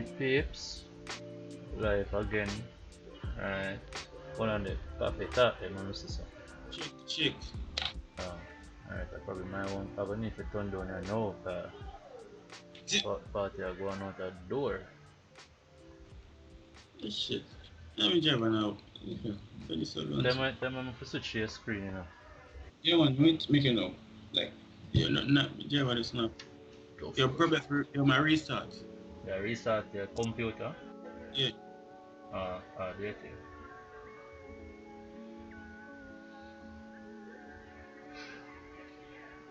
Alright peeps, live again. Alright, one on the coffee talk them on sister. Check. Alright, I probably might want have a need to turn down here now party are going out the door. Shit. Let me drive now. Very so long. Them I'm for switch your screen, you know. You want me to make it now? Like, you're not drive this now. Your problem you my restart. Yeah, restart your computer. Yeah. There it is.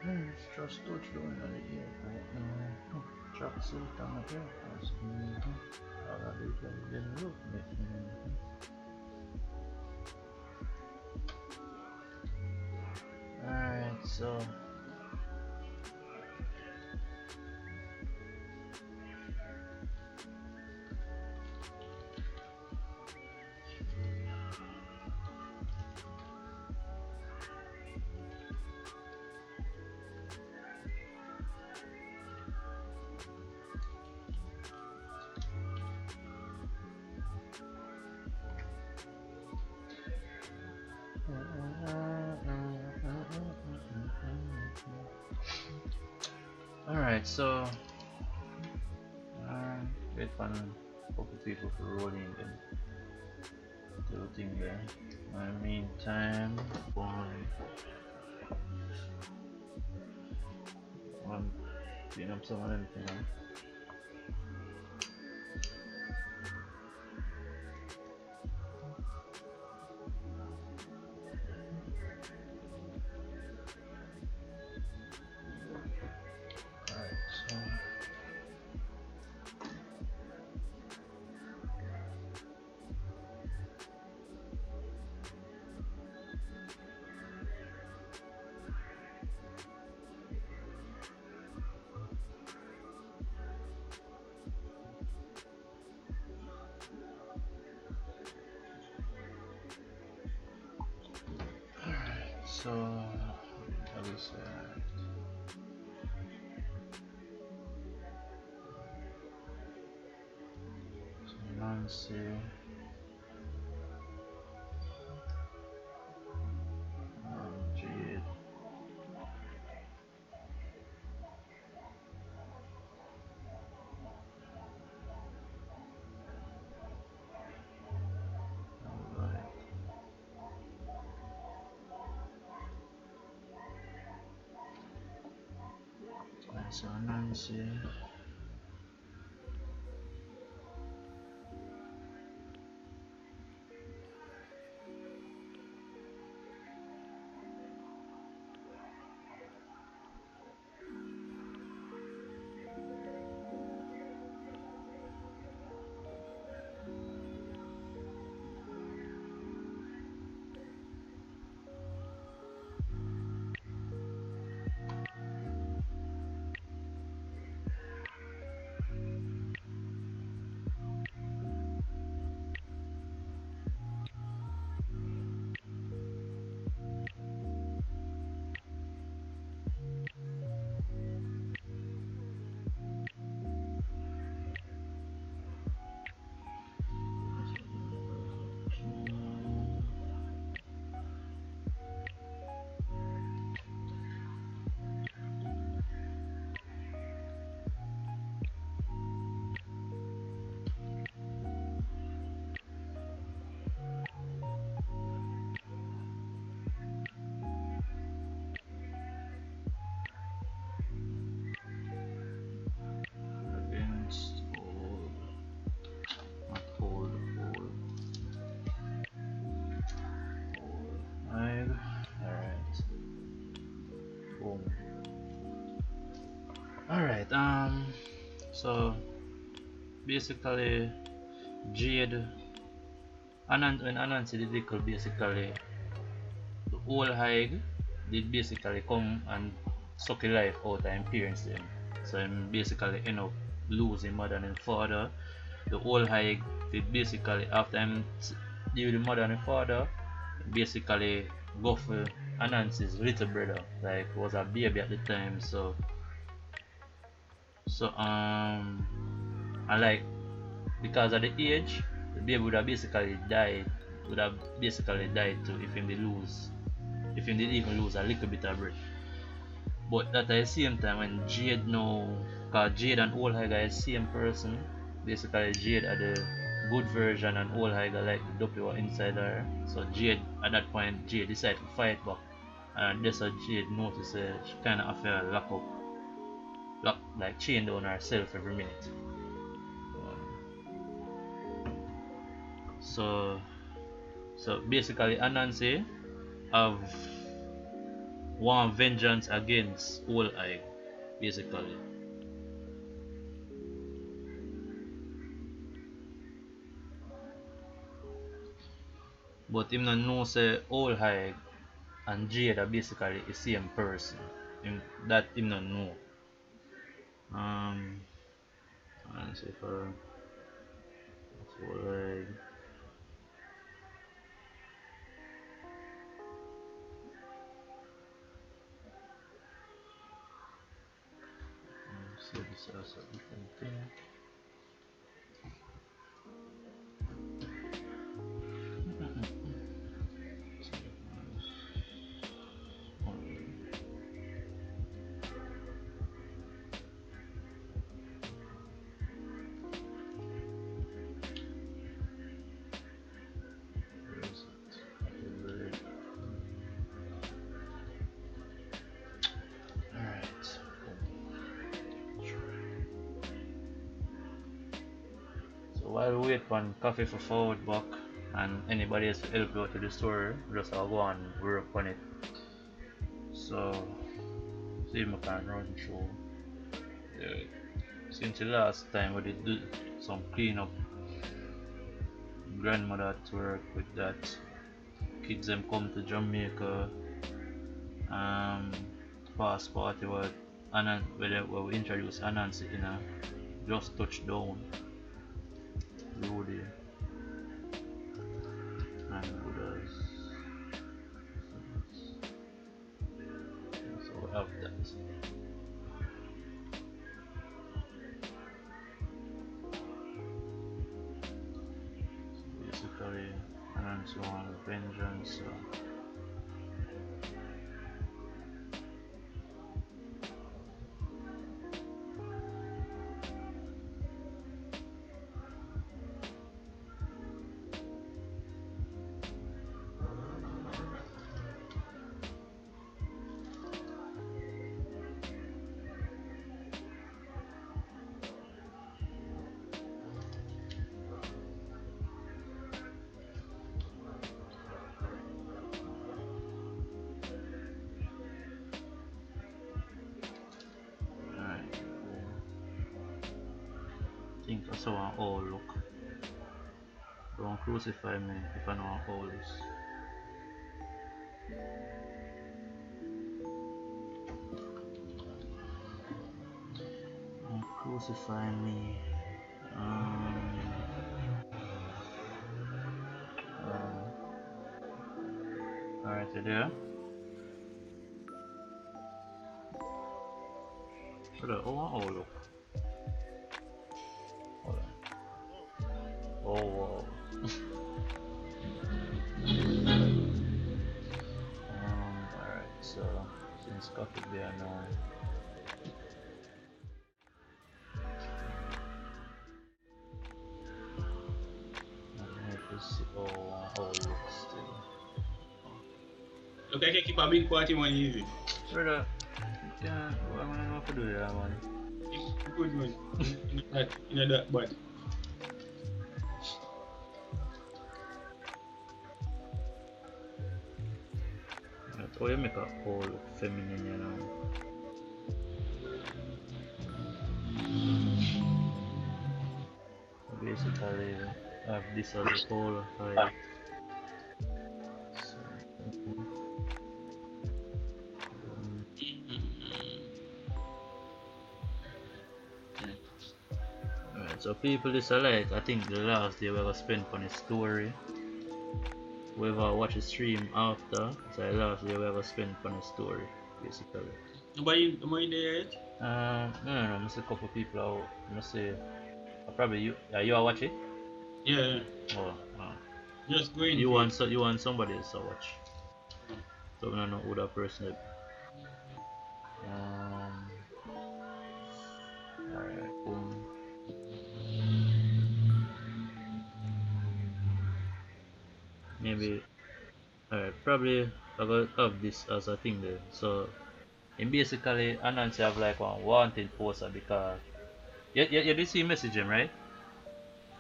It's just touchdown on the airport now. Track suit on the airport. All of it then look Alright, so alright, so wait for a couple people to roll in then do the thing there. In the meantime, I'm clean up some of them things. So that was Nancy. Jade. Alright. So Nancy. Alright, so basically Jade when Anansi did little basically the whole hide did basically come and suck the life out of his parents then. So him basically end up losing mother and father. The whole hide did basically after him deal with the mother and father, basically go for Anansi's little brother, like was a baby at the time, so I like because of the age, the baby would have basically died. Would have basically died too if him did lose, if him did even lose a little bit of breath. But at the same time, when Jade now, cause Jade and Old High is same person. Basically, Jade are the good version and Old High like the dopey one inside her. So Jade at that point, Jade decided to fight back, and that's how Jade noticed she kind of feel like chain down herself every minute. So basically, Anansi have one vengeance against Old Eye, basically. But him not know say Old Eye and Jade are basically the same person. That him not know. And say for Old Eye. See this as a different thing. While we wait for Koffe for forward back and anybody else to help out to the story, just I'll go and work on it. So see if I can run through. Since the last time we did do some cleanup, grandmother to work with that. Kids them come to Jamaica. Past party where we introduced Anansi in a just touched down. Rudy and Buddhas. So we have that. So basically, Anansi wants vengeance. I think I saw an owl look. Don't crucify me if I know an owl is. Don't crucify me. Alright, you there? Hold on, oh, an owl look. Hold on. Oh wow. Alright, so since Koffee there now. I have to see look still. Look, I can keep a big party one easy. Brother, yeah, what am I going to do there, man? Good man. In that bad. That's how you make a whole look feminine, you know. Basically, I have this as a whole height. So people is like, I think the last day we were spend on a story. Whoever watch the stream after, so the last day we ever spend on a story, basically. Nobody there yet? No, I see a couple people out. I see a probably you are watch it. Yeah, Oh, just going you for it. want somebody else to watch. So we don't know who that person is. Um, alright, boom. Maybe alright, probably I got have this as a thing there. So in basically Anansi have like one wanted poster because you did see message him right?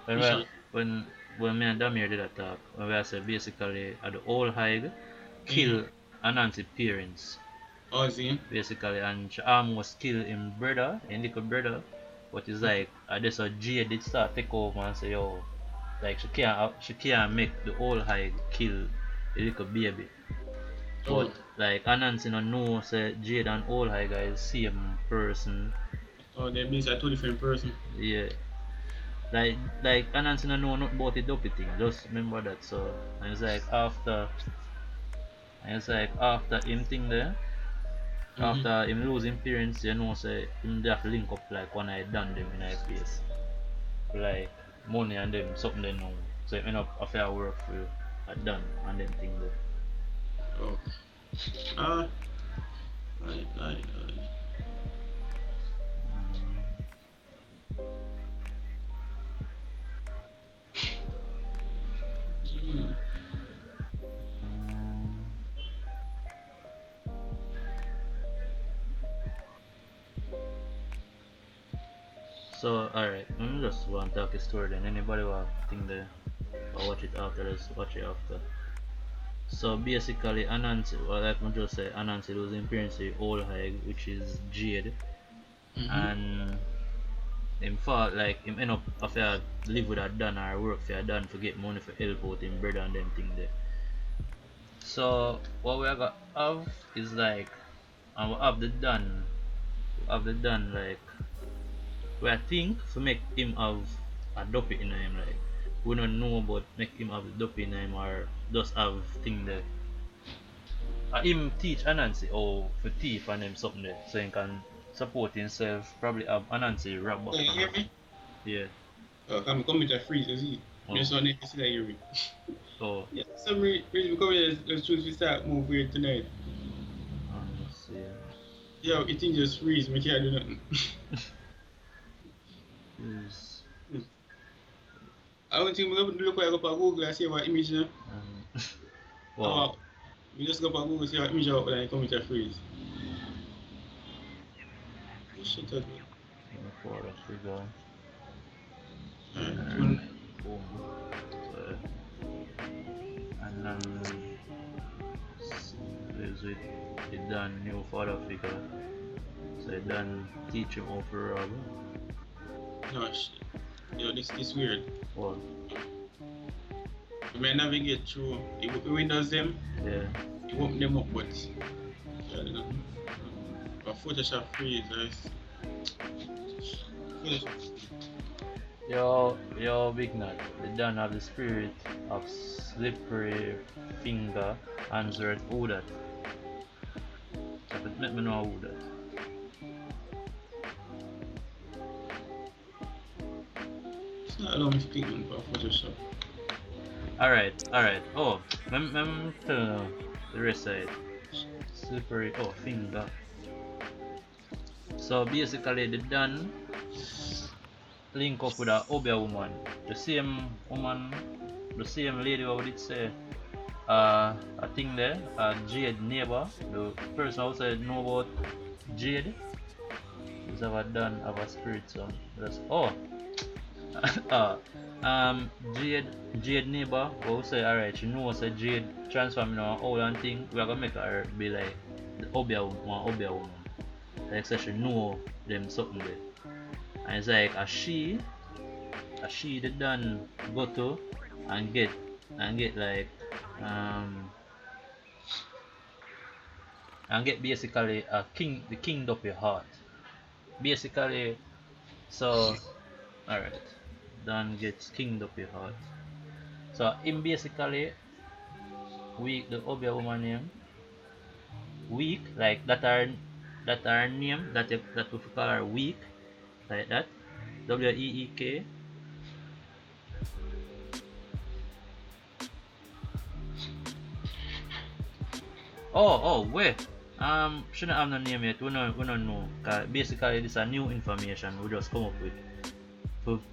When Which we, one? when when me and Damir did that talk, when we said basically at the old high Mm. kill Anansi parents Oh, see? basically and she almost kill him brother, him little brother. But it's like this a G did start take over and say yo like she can't make the old high kill the little baby. But Oh, like Anansi no know say Jade and old high guys same person. oh, that means a two different person. Yeah. Like Anansi no know nothing about the dopey thing. Just remember that. So and it's like after him thing there, Mm-hmm. after him losing parents, you know say him they have to link up like one I done them in a place. Like money and them something they know. So it end up after work for a done and them thing there. Oh. Ah, aye. Mm. Mm. So alright, let me just want to talk a story then. Anybody want think the or watch it after this, watch it after. So basically Anansi, well, like I just say, Anansi losing parents to old high, which is Jade, Mm-hmm. and in fact like him end up after live with a done or work for a done for get money for help out him brother and them thing there. So what we got have is like and we have the done like we I think for make him have a dopey in him like we don't know about make him have the dopey in him or just have thing there. Him teach Anansi how for thief and them something there so he can support himself probably have Anansi rap back Can you for hear him. me? Yeah. Oh, come with a freeze, you see? Me Oh. so need to see that hear me. Oh. Yeah, some reason come here, let's choose to start move here tonight. Let's see. Yo, it thing just freeze, me can't do nothing. Use I don't think we're going to look like up on Google and see what image now. wow. Oh, we just go up on Google see what image out when I come with a freeze. Shit out me. For that figure. Alright, Alright. Boom. So and is with the done new father figure. So it done teach him how to rob. no shit. Yo, this weird. Well, You may navigate through the windows them, yeah. you open them up, but yeah, you know, but Photoshop freeze, guys. Photoshop. Yo, Big Nut. They done have the spirit of slippery finger answered who that. If it make me know who that. It's not allowing me to click on Photoshop. Alright. Oh, let me tell the rest of it. Slippery finger. So basically they done link up with a Obia woman. The same woman, the same lady what we did say I think there, Jade neighbor, the person outside know about Jade is ever done have a spirit so that's uh Jade neighbor what we say alright she knows say Jade transform in an old and thing we are gonna make her be like the Obia woman. Like say she know them something there. And it's like a she did done go to and get like um and get basically the king of your heart. Basically so alright. Then gets king of your heart. So him basically weak the Obia woman name weak like that are name that we call her weak like that. Week Wait. Shouldn't have no name yet. We don't know. 'Cause basically, this a new information we just come up with.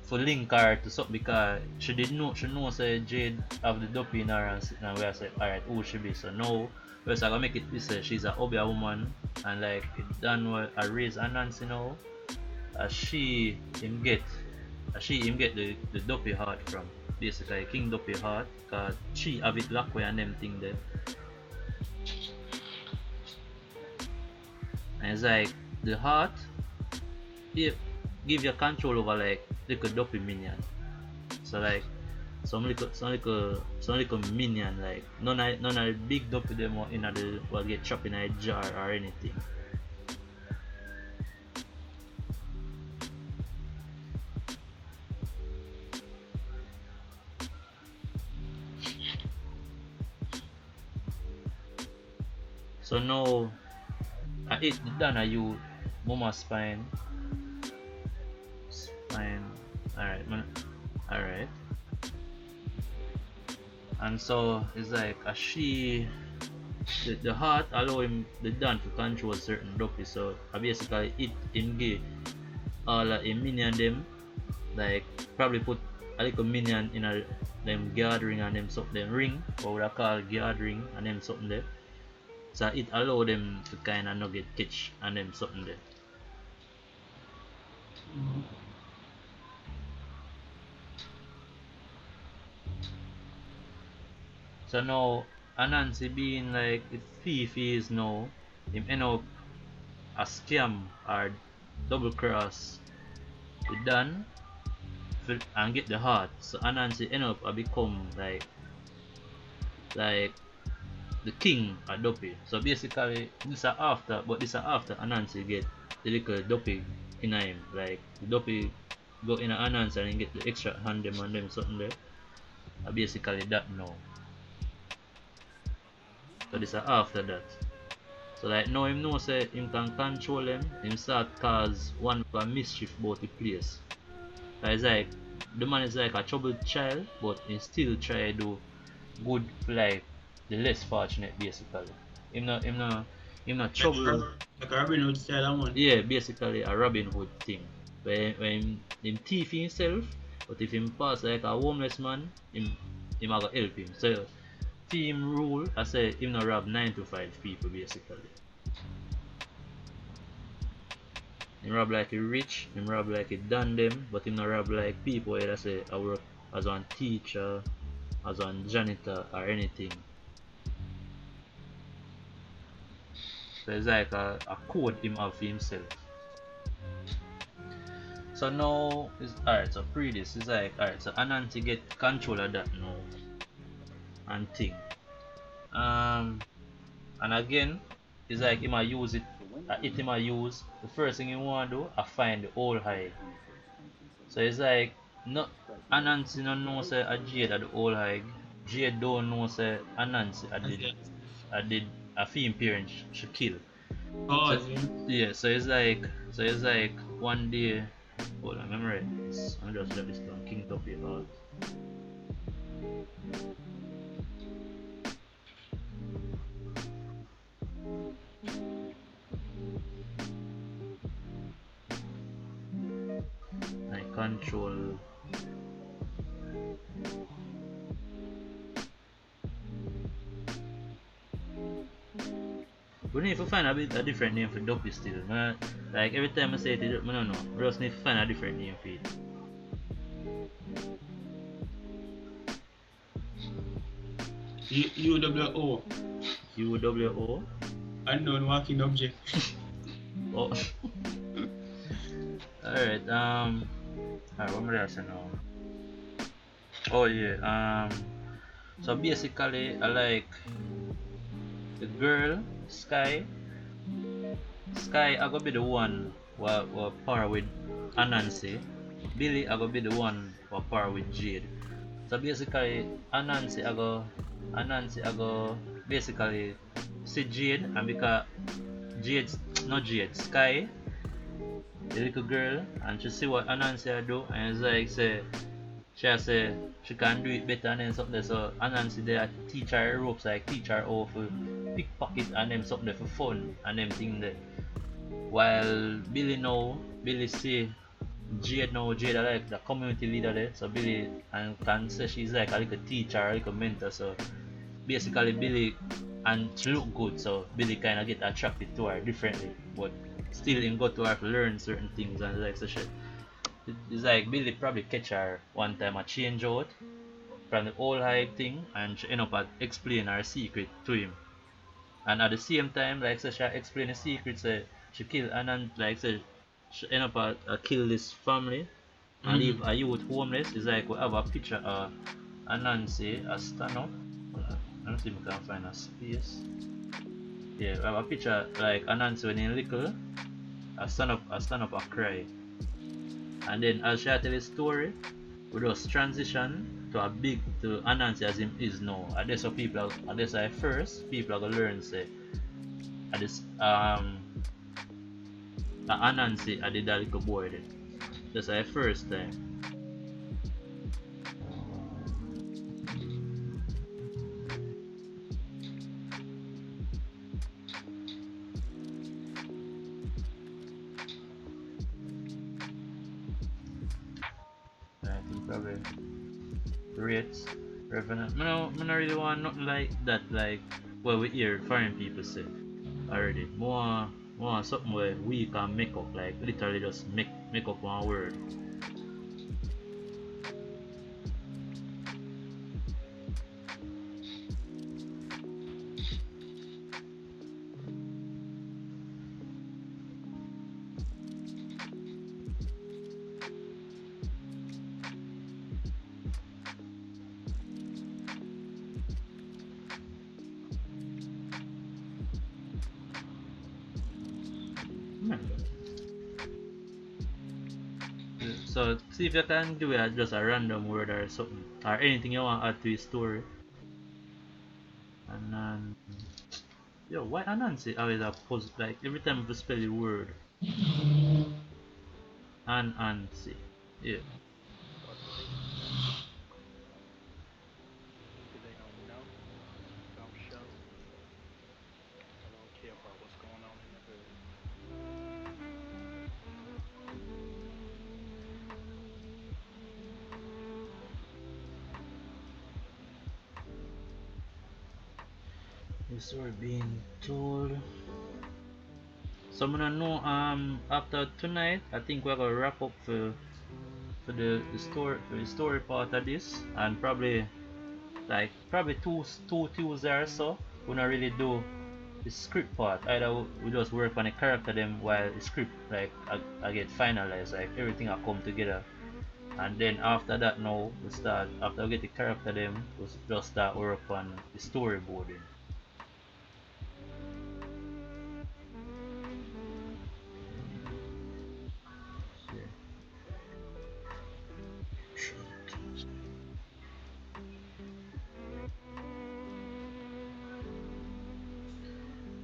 For link her to something because she know say Jade have the dopey in her and sitting and we are say alright who she be so now we are gonna make it this say she's a Obia woman and like it done what I raise Nancy now as she him get the dopey heart from basically King Dopey heart cause she have it locked away and them thing there and it's like the heart give you control over like little dopey minion. So like some little minion like none of the big dopey them will get trapped in a jar or anything. So now I eat the done are you mama spine. Alright man. Alright. And so it's like a the heart allow him the done to control certain dopey so basically it him give all a minion them like probably put a little minion in a them guard ring and them something them ring what would I call guard ring and them something there. So it allow them to kinda not get catch and them something there. So now Anansi being like the thief he is now, him end up a scam or double cross with Dan and get the heart. So Anansi end up a become like the king of Dopey. So basically this are after but this are after Anansi get the little Dopey in him. Like the Dopey go in Anansi and get the extra hand them and them something there. Basically that now. So this are after that. So like now him know say him can control him start cause one of a mischief about the place. So it's like the man is like a troubled child but he still try to do good for like the less fortunate basically. Him not trouble. Like a Robin Hood style one. Yeah, basically a Robin Hood thing. When him thief himself, but if him pass like a homeless man, him a go help him. So team rule I say him not rob 9 to 5 people basically. Him rob like he rich, him rob like he done them, but him not rob like people where I say I work as one teacher, as one janitor or anything. So it's like a code him have for himself. So now it's alright, so pre this is like alright, so Anansi get control of that now and thing. And again it's like him a use it him a use the first thing he wanna do I find the old hide. So it's like no Anansi no know say a Jade at the old hide. Jade don't know say Anansi I did a film parent she kill. Oh, So, yeah, so it's like one day hold on, remember it. I'm just let this down King Toppy out. I control we need to find a different name for Dopey still. Man. Like every time I say it, I don't know. We just need to find a different name for it. UWO. UWO. Unknown walking object. Oh. Alright, alright, what am I saying now? Oh yeah, so basically I like the girl, Sky. Sky I gonna be the one who par with Anansi. Billy I gonna be the one who par with Jade. So basically Anansi I go basically see Jade and because not Jade, Sky the little girl and she see what Anansi do and it's like say she can do it better and then something so Anansi there teach her ropes like teach her how to pickpocket and them something there for fun and them thing that while Billy see Jade like the community leader there, so Billy and can say she's like a little teacher, a little mentor, so basically Billy and she look good, so Billy kinda get attracted to her differently, but still him go to her to learn certain things and like so shit. It's like Billy probably catch her one time a change out from the old hype thing and she end up at explain her secret to him. And at the same time, like so she explain the secret, say she kill and then like say she end up at kill this family and leave a youth homeless. It's like we have a picture of Nancy a stand up. Let me see if we can find a space. Yeah, we have a picture like Nancy when he little, a stand up a cry. And then as she tell the story, we just transition to a big to Anansi as him is now. And that's how people and that's why first people are gonna learn say at this Anansi I did that little boy there. That's why first time. I think probably rates revenant. I don't really want nothing like that like what we hear foreign people say already. More something where we can make up like literally just make up one word. So see if you can do it just a random word or something or anything you want to add to his story. And then yo, why Anansi always a pose like every time we spell the word Anansi. Yeah. Maybe they don't know, don't show, or don't care about what's going on in the hood. The story being told. So I'm gonna know after tonight I think we're gonna wrap up for the story part of this and probably like probably two Tuesday or so. We're not really do the script part. Either we just work on the character them while the script like I get finalized, like everything I come together. And then after that now we start after we get the character them we just start work on the storyboarding. Yeah.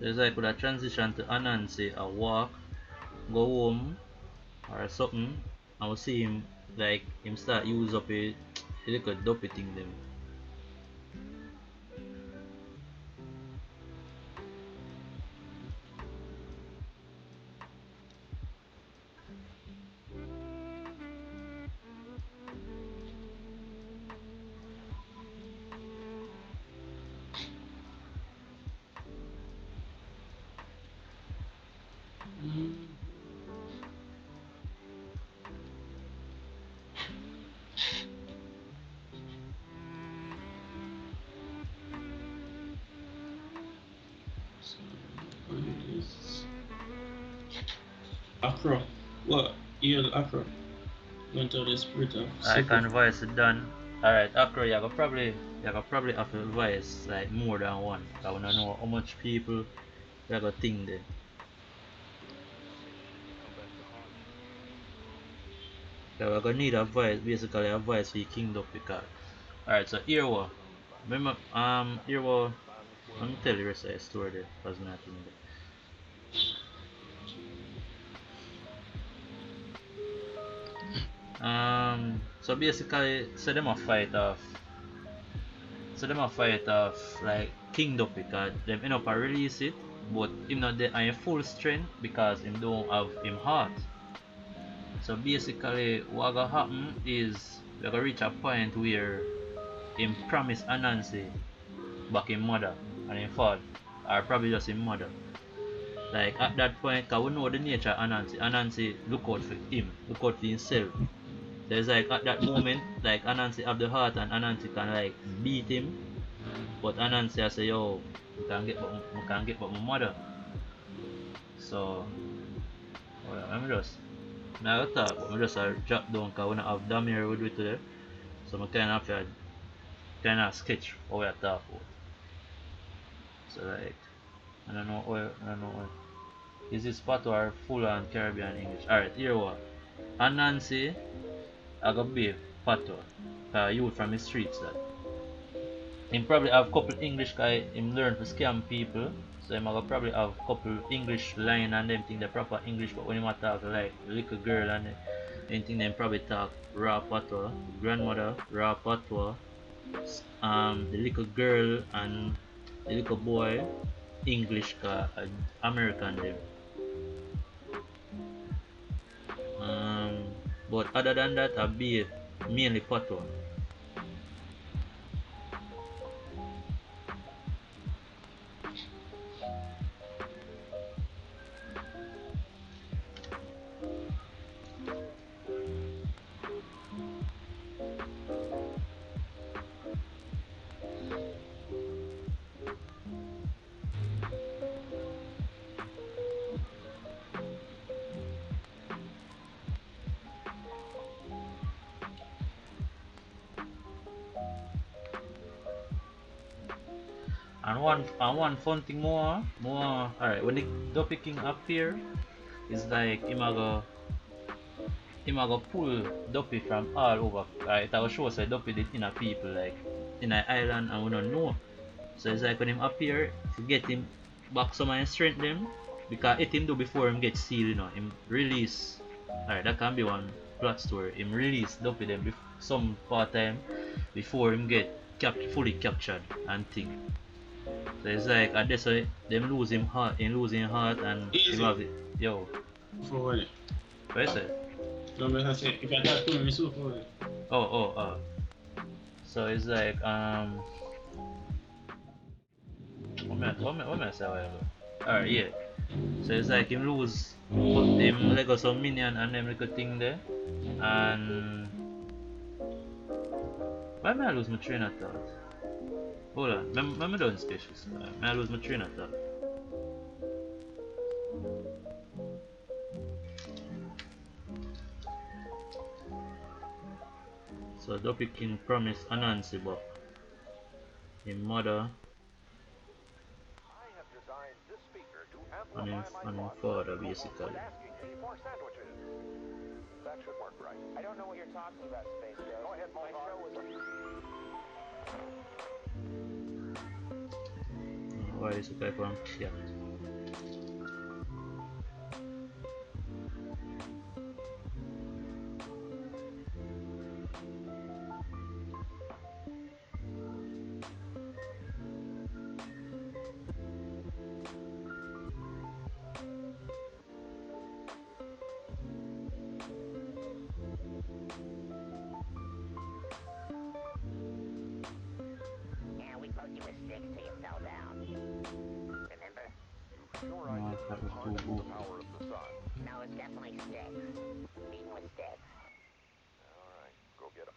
There's like could a transition to Anansi a walk, go home or something and we see him like him start use up a little dopey thing them. Afro. What? Yeah, Afro. Went to the spirit of I super. can voice it done. Alright, Akro you could probably have to voice like more than one. I wanna know how much people you gonna think there. Come back to haunt you. So we're gonna need a voice, basically a voice for your kingdom because alright, so here what? Remember here what Violence I'm gonna worldwide. tell you the rest of the story there, cause me I think that. So basically so them a fight off So them a fight off like King Duppy, cause them end up a release it, but him not there on full strength because him don't have him heart. So basically what gonna happen is we gonna reach a point where him promise Anansi back him mother and him father, or probably just him mother. Like at that point, cause we know the nature of Anansi. Anansi look out for him, look out for himself. There's like at that moment, like Anansi have the heart and Anansi can like beat him, but Anansi I say yo, we can get back my mother. So well, I'm just now I thought but I just drop down cause we don't have Damir we do it today. So I kinda sketch what we are talking about. So like I don't know what. Is this part or full on Caribbean English? Alright, here what? Anansi I got be Pato. Youth from the streets that. Him probably have couple English guy him learn to scam people. So him go probably have couple English line and them think they proper English, but when him a talk like little girl and anything them probably talk raw patois, grandmother raw patois, the little girl and the little boy English ka American them. But other than that I be mainly patois. And one fun thing more alright when the Dopey King appear it's like him a go pull Dopey from all over. It will show say Dopey did in a people like in an island and we don't know. So it's like when him appear to get him back some of his strength them because it him do before him get sealed, him release. Alright, that can be one plot story. Him release Dopey them some part time before him get fully captured and thing. So it's like at this way, them losing heart, him losing heart and him have it. Yo. Forward it. What you say? No, but I say, if I talk to me, so forward it. Oh. So it's like what me say whatever. Alright, yeah. So it's like him lose him Lego some minion and them little thing there. And why may I lose my train of thought? Hold on, let me done species. May I lose my train of thought? So Dopey King promised Anansi but his mother and his father basically. That should work right. I don't know what you're talking about, Space Ghost. Go ahead, my show was... Why is it like one cat? That was too good. No, it's definitely sticks. Beaten with sticks. Alright, go get him.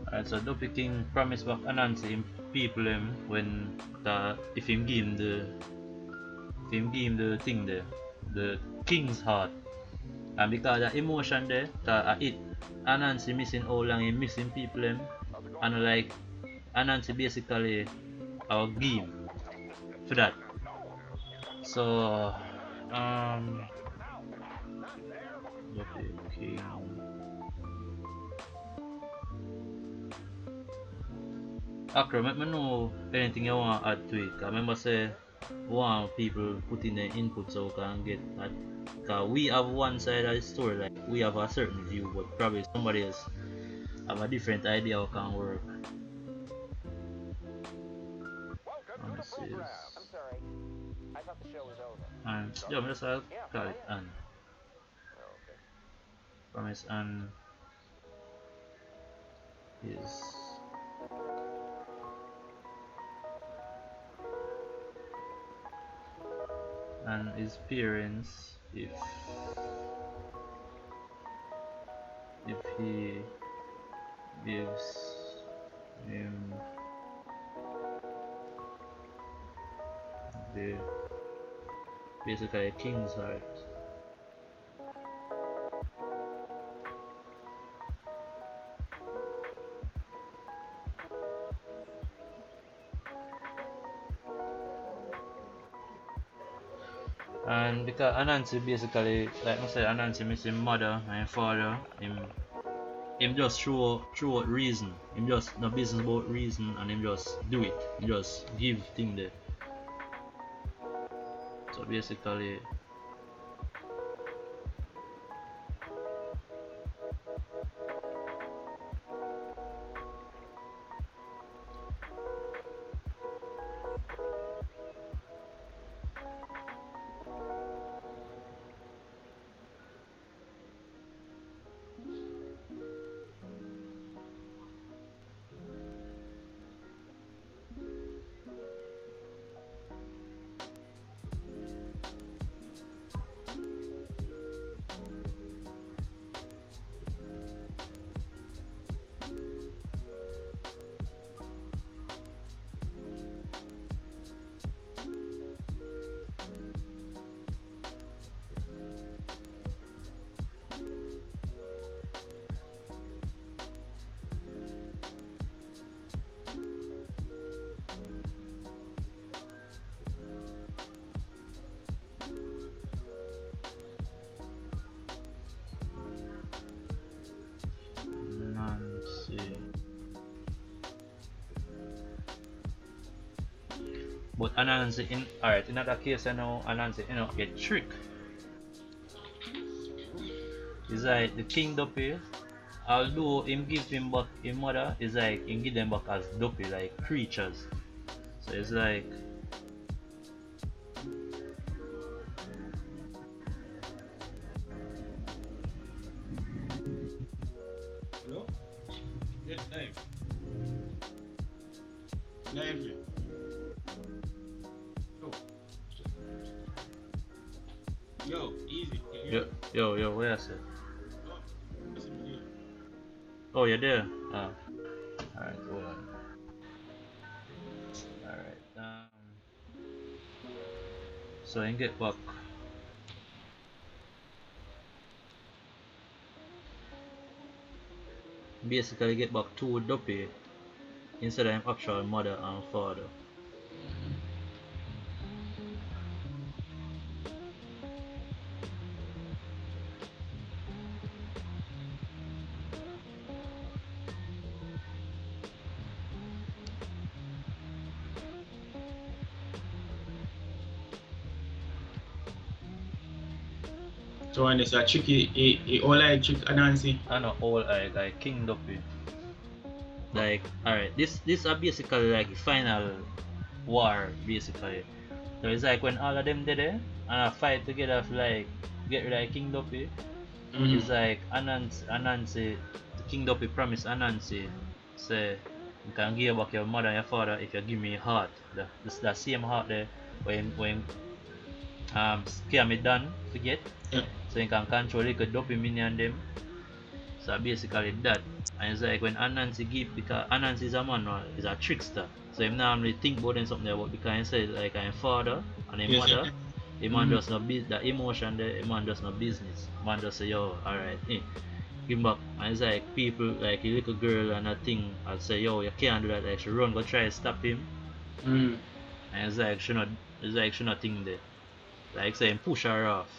Alright, so Dopey King promised back Anansi him people him when if him give him the thing there, the king's heart. And because that emotion there, it Anansi missing how long he missing people him and like Anansi basically our game for that. So Dopey King Akram, let me know anything you want to add to it. I remember say want people put in their input so we can get that. Cause we have one side of the story, like we have a certain view, but probably somebody else have a different idea how it can work. Welcome And to the this program. I'm is sorry. I thought the show was over. and yeah, I'm just call it and Oh, okay. promise and is and his parents if he gives him the basically a king's heart. And because Anansi basically, like I said, Anansi miss his mother and father, him just throw out reason. Him just no business about reason and him just do it. He just give thing there. So basically Anansi. But Anansi in alright, in that case I know Anansi get tricked. It's like the king Duppy, although him give him back his mother, it's like him give them back as Duppy, like creatures. So it's like Hello? Get live. Live here. Yo, easy. yo, where I said? Oh, listen to you. Oh, you're there? Ah. Alright, hold on. Alright, so you get back. Basically get back to Duppy instead of his actual mother and father. So when it's a tricky, he all like trick Anansi. And a whole like King Duppy. Like alright, this are basically like the final war basically. So it's like when all of them did it and I fight together for like get rid of King Duppy. It's like Anansi the King Duppy promised Anansi say you can give back your mother and your father if you give me a heart. The same heart there when scare me done forget. Yeah. So you can control it could Duppy minion them. So basically that. And it's like when Anansi give because Anansi is a man is a trickster. So him normally think about them something about because he say like his father and his Yes, mother. yeah. The man does not the emotion there, the man does not business. Man just say yo, alright, give him back. And it's like people like a little girl and a thing I'll say yo you can't do that, like she run go try to stop him. And she not think there. Like say him push her off.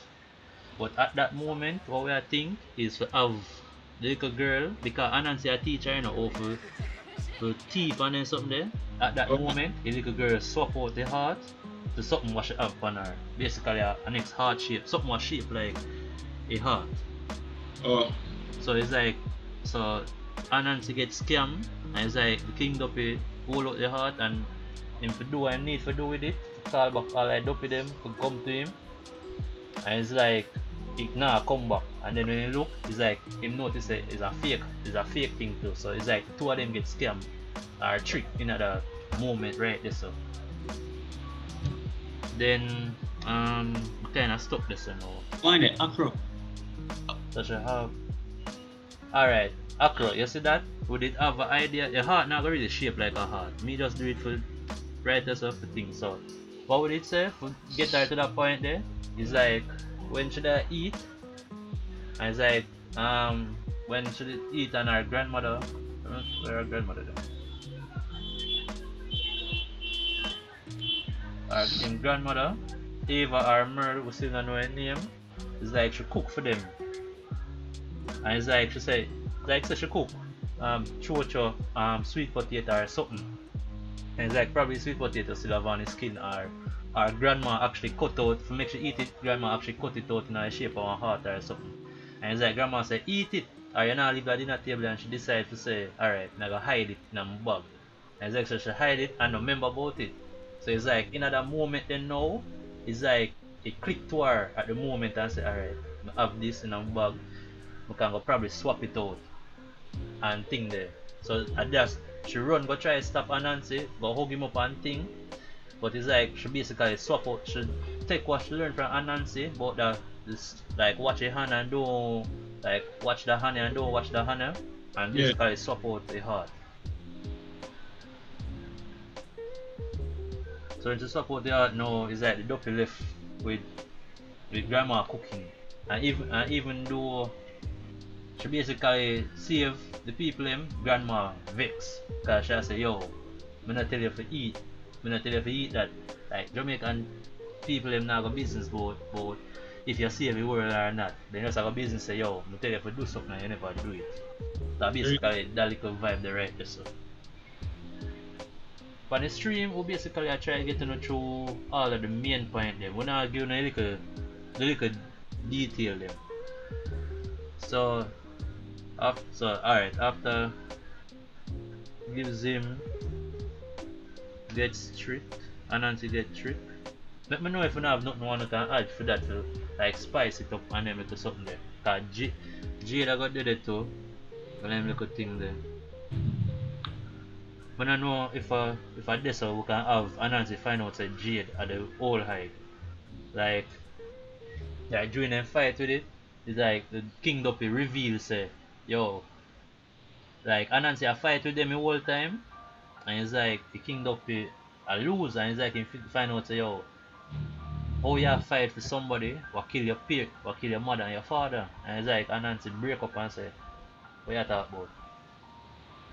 But at that moment, what we think is to have the little girl, because Anansi a teacher, awful little teeth and then something there. At that moment, the little girl swap out the heart to something what she have on her. Basically a next heart shape. Something was shaped like a heart. Oh. So it's like, so Anansi get scammed and it's like the king Duppy hold out the heart and him to do what he need to do with it. Call back all like Duppy them to come to him. And it's like it nah come back. And then when he look, it's like him notice it's a fake thing too. So it's like the two of them get scammed or tricked in at the moment right there. So then kinda stuck this now. Find it, Acro. So she have alright, Acro, you see that? We did have an idea. Your heart not really shaped like a heart. Me just do it for write us up the thing. So what would it say? For get her to that point there, it's like when should I eat? And it's like when should it eat and our grandmother where our grandmother then? Our grandmother, Eva or Merle, we still don't know her name. It's like she cook for them. And it's like she say she cook chocho sweet potato or something. And it's like probably sweet potato still have on the skin or our grandma actually cut out to make sure eat it, grandma actually cut it out in the shape of a heart or something. And it's like grandma say eat it or you not leave at dinner table and she decide to say alright, I'm gonna hide it in a bag. And it's like so she hide it and don't remember about it. So it's like in that moment then now, it's like it clicked to her at the moment and say alright, I have this in a bag. We can go probably swap it out and thing there. So at just she run go try to stop Anansi, go hug him up and thing. But it's like she basically swap out, she take what she learned from Anansi about this like watch the hand and do like watch the honey and don't watch the honey and basically swap out the heart. So when she swap out the heart now it's like the Duppy left with grandma cooking. And even though she basically save the people them, grandma vex. Cause she say, yo, I'm not tell you to eat. I'm not tell you to eat that. Like Jamaican people them not got business about if you save the world or not. They just have a business say, yo, I'm tell you to do something and you never do it. So basically that little vibe they right there so. On the stream we basically I try to get to know through all of the main point them. We're not giving the little detail them. So alright, after gives him get tricked, Anansi get tricked. Let me know if you have nothing one can add for that to like spice it up and then make something there. Cause Jade I got did it too. But let me look at thing there. But I know if I this so we can have Anansi find out say Jade at the old high. Like during them fight with it, it's like the King Duppy reveal say, yo, like Anansi a fight with them the whole time and it's like the King Duppy a lose and it's like him find out say, yo, how you fight for somebody what kill your peer, what kill your mother and your father, and it's like Anansi break up and say, what you talk about?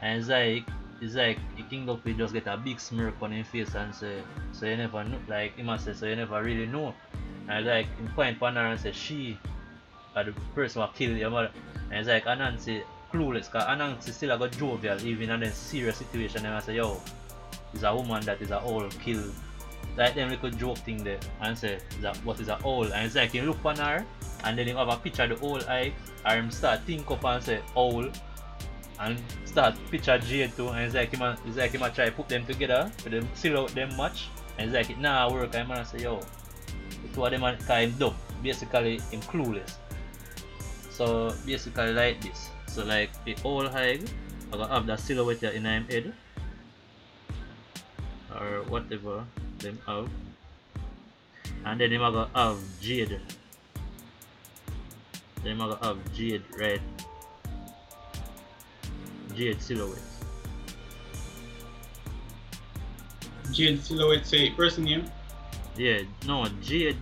And it's like the King Duppy just get a big smirk on his face and say, so you never know, like he must say, so you never really know. And like him point upon her and say she are the person who killed your mother. And it's like Anansi clueless because Anansi still got jovial even in a serious situation and I say, yo, it's a woman that is a owl killed. Like them little joke thing there and say what is a owl, and it's like he look on her and then he have a picture of the owl eye or him start think up and say owl and start picture Jade too, and it's like him a try put them together for them seal out them match, and it's like it nah work and man say, yo, the two of them call him dumb, basically him clueless. So basically like this. So like the owl hide I gonna have that silhouette in him head or whatever them have, and then him gonna have Jade. Then him gonna have Jade right. Jade silhouette. Jade silhouette say person name? Yeah, no, Jade.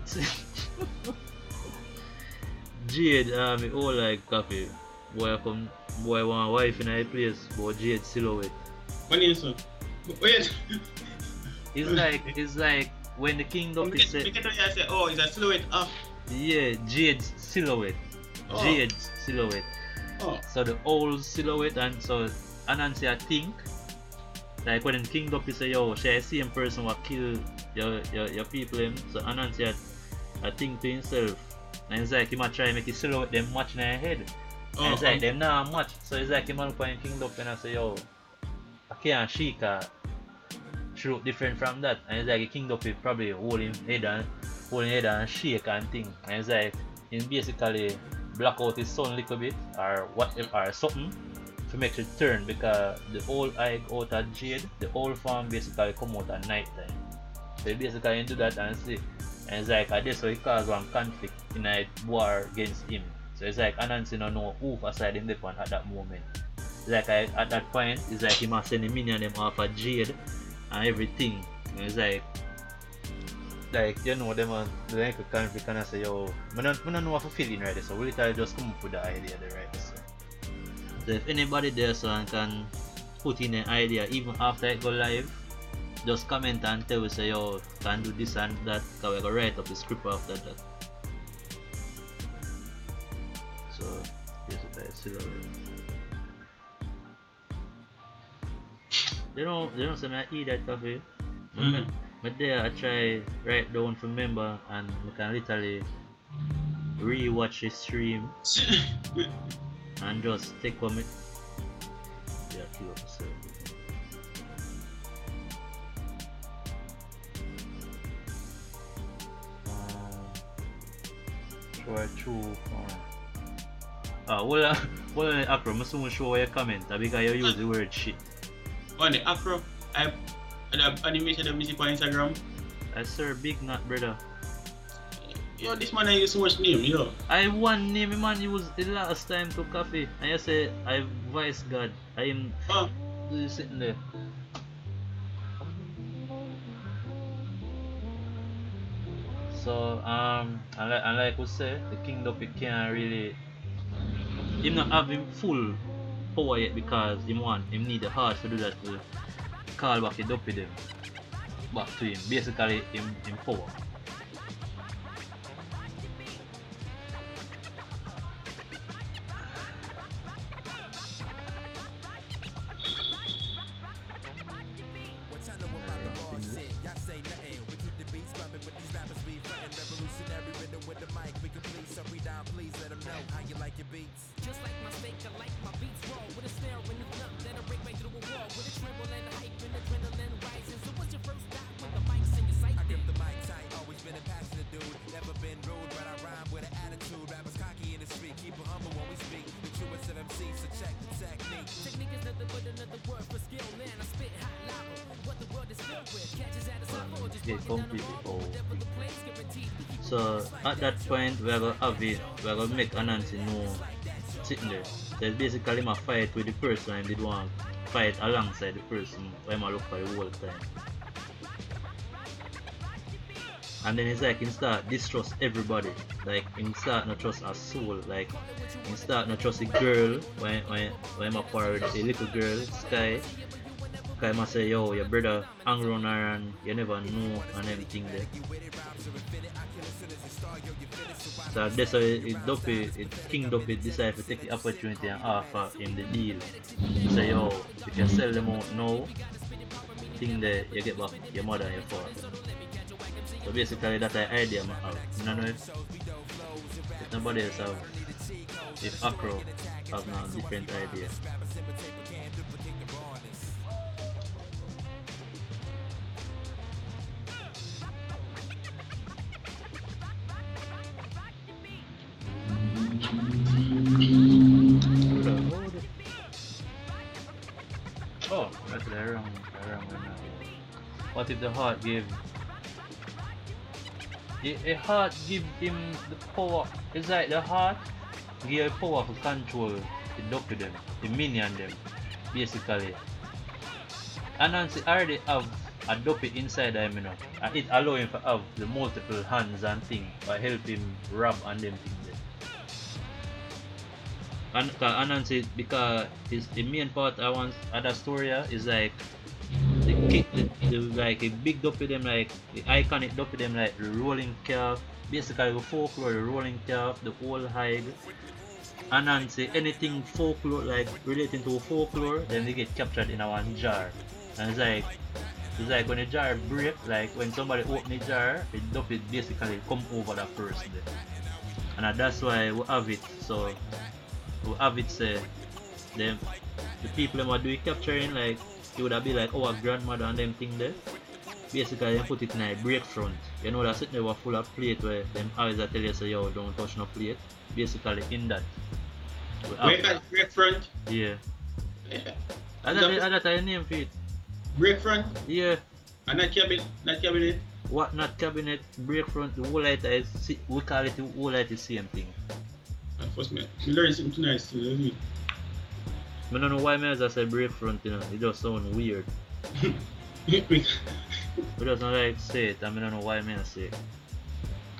Jade, me all like Koffe. Boy want wife in a place, but Jade silhouette. What name son? Wait. It's like when the King Duppy said. You say, oh, it's a silhouette of. Yeah, Jade silhouette. Oh. Jade silhouette. Oh. So the old silhouette, and so Anansi I think Like when King Duppy say, yo, she same person what kill your people him. So Anansi had a think to himself. And it's like he might try make it sell out them match in their head. And it's like them nah match. So it's like him look at King Duppy and I say, yo, I can't shake her. She look different from that. And it's like King Duppy probably holding head and shake and thing. And it's like he basically block out his son a little bit or whatever or something to make it turn, because the whole eye out of Jade, the whole farm basically come out at night time. So he basically do that and see. And it's like this so he cause one conflict in a war against him. So it's like Anansi don't know who aside him depend at that moment. It's like at that point, it's like he must send a minion them off of Jade and everything. And it's like you know them like a conflict and I say, yo, I don't know what to feeling right there, so we literally just come up with the idea there right there. So if anybody there so and can put in an idea even after it go live, just comment and tell us say, yo, can do this and that, because we're gonna write up the script after that. So basically I still they don't say I eat that coffee. But there I try write down for member and we can literally re-watch the stream and just take comment. Yeah, kill up yourself. True. Well, Acro, I'm soon show your comment because you use the word shit. On the Acro, I animated the music on Instagram. I sir, big nut brother. Yo, this man I use so much name, yo. I one name man use the last time to Koffe. And you say I vice God. I am sitting there. So and like we say, the King Duppy can't really him not have him full power yet because him need the heart to do that to call back the Duppy them back to him. Basically him power. So at that point we're gonna make Anansi know sitting there. So it's basically my fight with the person and did want to fight alongside the person where I look for the whole time. And then it's like him start distrust everybody. Like him start not trust a soul. Like him start not trust a girl when I'm quarrel with a little girl, Sky. Cause I must say, yo, your brother hang around her and you never know and everything there. So that's why King Duppy decided to take the opportunity and offer him the deal. Say, yo, if you sell them out now, thing there you get back your mother and your father. So basically that's the idea I have. You don't know if nobody else have, if Acro have no different idea. Oh, actually I wrong right now. What if the heart gave a heart give him the power? It's like the heart give power to control the Duppy them, the minion them, basically. And Nancy already have a Duppy inside him, you know, and it allow him to have the multiple hands and things by help him rob and them things there. And Anansi, because the main part I want at that story is like the like a big Duppy them, like the iconic Duppy them, like the rolling calf, basically the folklore, the rolling calf, the whole hide. Anansi, anything folklore like relating to folklore, then they get captured in a one jar. And it's like when a jar break, like when somebody open a jar, it dump it basically come over that person there. And that's why we have it. So we have it say them the people them are doing capturing, like it would have be like our grandmother and them thing there. Basically they put it in a break front. You know that sitting there was full of plate where them always tell you say yo don't touch no plate. Basically in that. Where that break front? Yeah. Yeah. That's a name for it. Break front? Yeah. And that cabinet? What not cabinet, break front, the whole light is we call it the whole light is same thing. And first me learn something nice too, you I don't know why I just say break front, you know, it just sound weird. know. We just not like say it, and I don't know why I say it.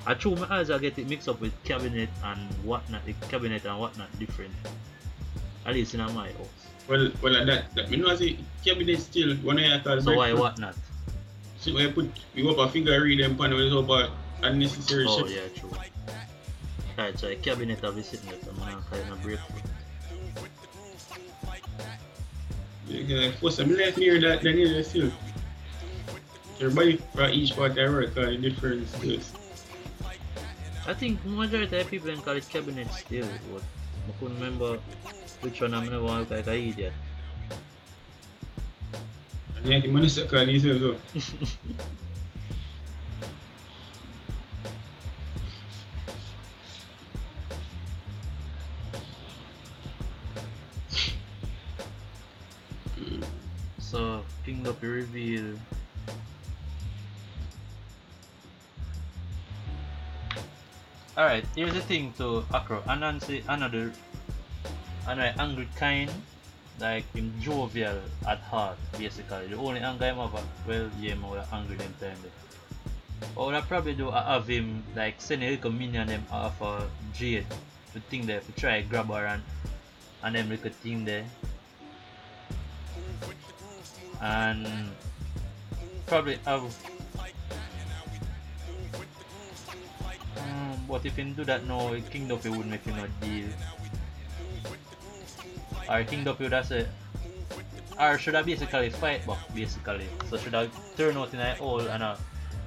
I true my eyes I get it mixed up with cabinet and whatnot, the cabinet and whatnot different. At least in my house. Well that me know as a cabinet still one of you call So why front. whatnot? So when you up a figure read them pan with over unnecessary Oh shit. yeah, true. Right, so a cabinet of the sitting there, so I'm gonna call it a break front. Yeah, first I'm like near that then you still. Everybody from each part I work on different skills. I think majority of people in call it cabinet still, but I couldn't remember which one I'm gonna want like an idiot. And yeah, the money suck on yourself so. So King Lopi reveal. Alright, here's the thing to Akro. Anansi another angry kind, like him jovial at heart, basically. The only anger him have, well, yeah, I'm angry them time there. But what I probably do, I have him like send a little minion them off Jade to thing there, to try grab her and them little thing there. And probably have but if you do that now, King Duffy would make you no deal. Or King Duffy would have say, or should I basically fight back basically. So should I turn out in a hole and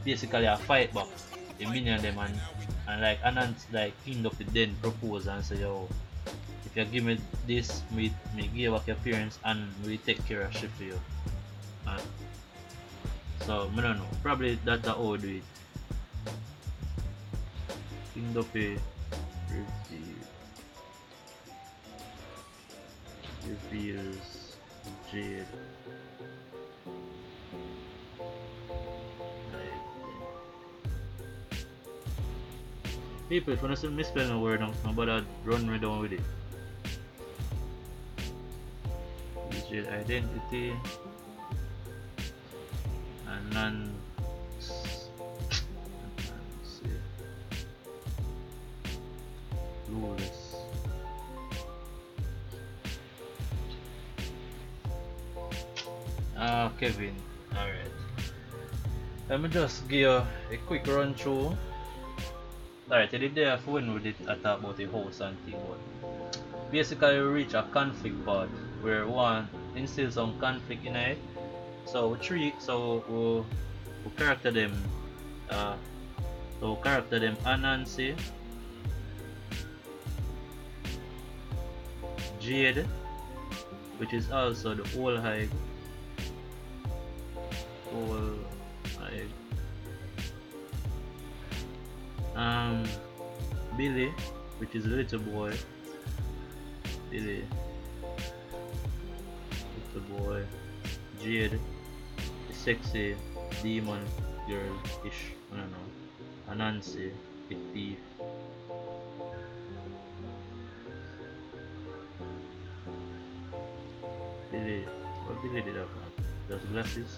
basically a fight back the minion them and like announce like King Duffy then propose and say yo, if you give me this, me give back your parents and we take care of shit for you. So I don't know, probably that's how we do it. King Duffy reveals Jade. People, if you want to misspell a word, nobody run me down with it. Jade identity and none. Clueless. Kevin. Alright. Let me just give you a quick run through. Alright, the day of when we did talk about the house and thing, but basically we reach a conflict part where one instills some conflict in it. So we character them Anansi, Jade, which is also the whole high Billy, which is a little boy. Billy, little boy. Jade, the sexy demon girl-ish, I don't know. Anansi, the thief. Billy, what Billy did have? Just glasses?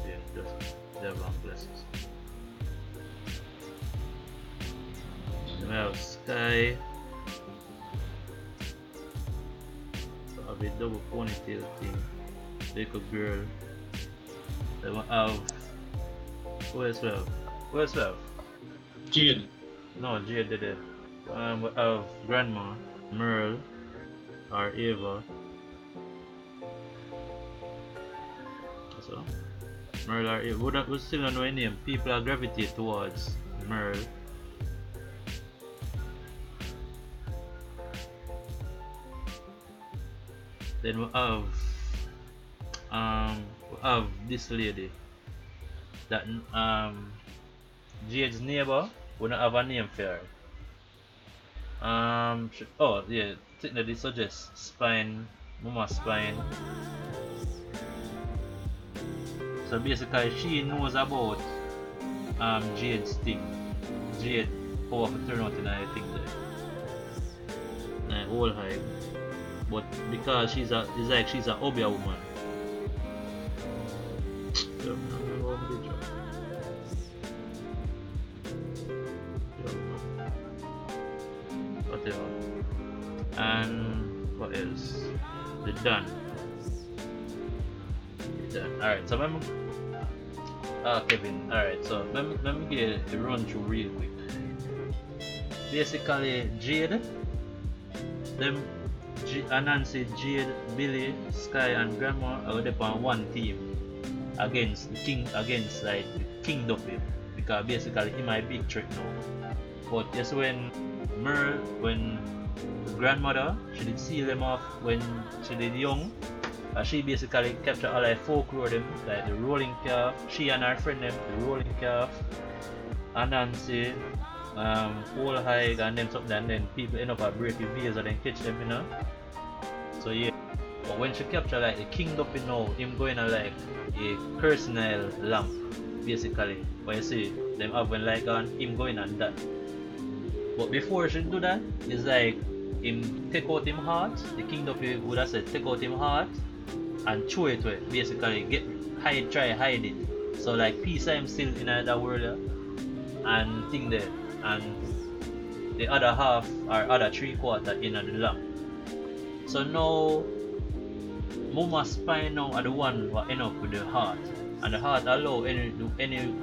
Yeah, just they have glasses. Then we have Sky. So have a double ponytail thing. Little girl. Then we have. Where's 12? Where's 12? Jade. No, Jade did it. We have Grandma, Merle, or Ava. So Merle are we still don't know any name. People are gravitate towards Merle. Then we have this lady that Jade's neighbor. We don't have a name for her. Oh yeah, technically suggest Spine, Mama Spine. So basically she knows about Jade's thing. Jade powerful turn out in a thing there. Whole high. But because it's like she's a Obia woman. Whatever. And what else? The done. Alright, so Kevin, alright, so let me get a run through real quick. Basically Jade, Anansi, Jade, Billy, Sky and Grandma are on one team against like the King Duffy, because basically he might big trick now. But just when the grandmother, she did seal them off when she did young, she basically captured all like folklore them, like the rolling calf, she and her friend them, the rolling calf, Anansi, whole high and then something, and then people end up at breaking vase and then catch them, you know. So yeah, but when she captured like the King Duffy now, him going to like a personal lamp, basically. But you see, them have when like on him going on that. But before she do that, it's like him take out him heart. The King Duffy would have said take out him heart and throw it away. Basically try hide it. So like peace I'm still in that world and thing there, and the other half or other 3/4 in the lamp. So now Mama Spine now are the one who end up with the heart. And the heart allow any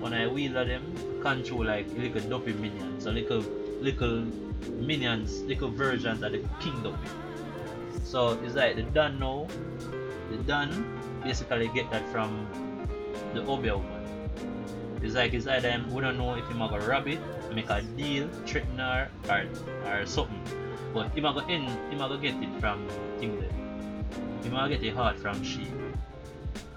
when I wheel of them control like little Duffy minions. So little minions, little versions of the King Duffy. So it's like the done now. The done basically get that from the Obia woman. It's like it's either we don't know if him a go rob it, make a deal, threaten her or something. But him a go get it from thing there. Him a get the heart from she.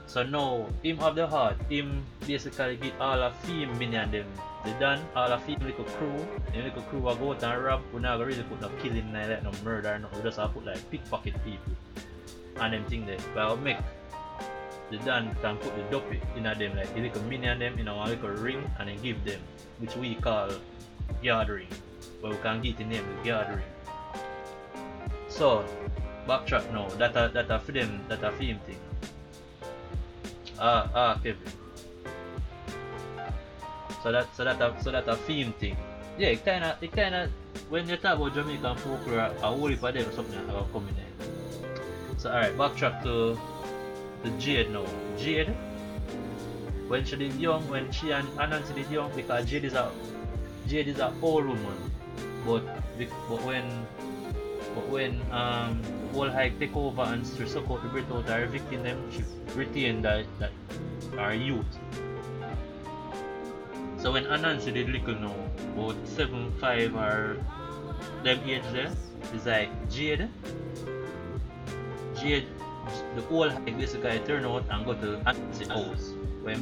So now him have the heart, him basically get all of him minion them. They done all of him little crew. The little crew will go out and rob. We not really put no killing like no murder, no. We just have put like pickpocket people and them thing there. But I'll make the Dan can put the Duffy in a them, like the little minion them in a little ring and then give them, which we call guard ring. But we can get the name the guard ring. So backtrack now, that for them, that a film thing. Kevin. So that a theme thing. Yeah, it kinda when you talk about Jamaican folklore, a whole heap of them or something that have come in there. So alright, backtrack to Jade now. Jade, when she did young, when she and Anansi did young, because Jade is a old woman. But when Wall High take over and suck out the breath out her victim them, she retained that our youth. So when Anansi did little now, about 7, 5 or them age there, it's like Jade, the whole High basically turn out and go to Anansi's house, where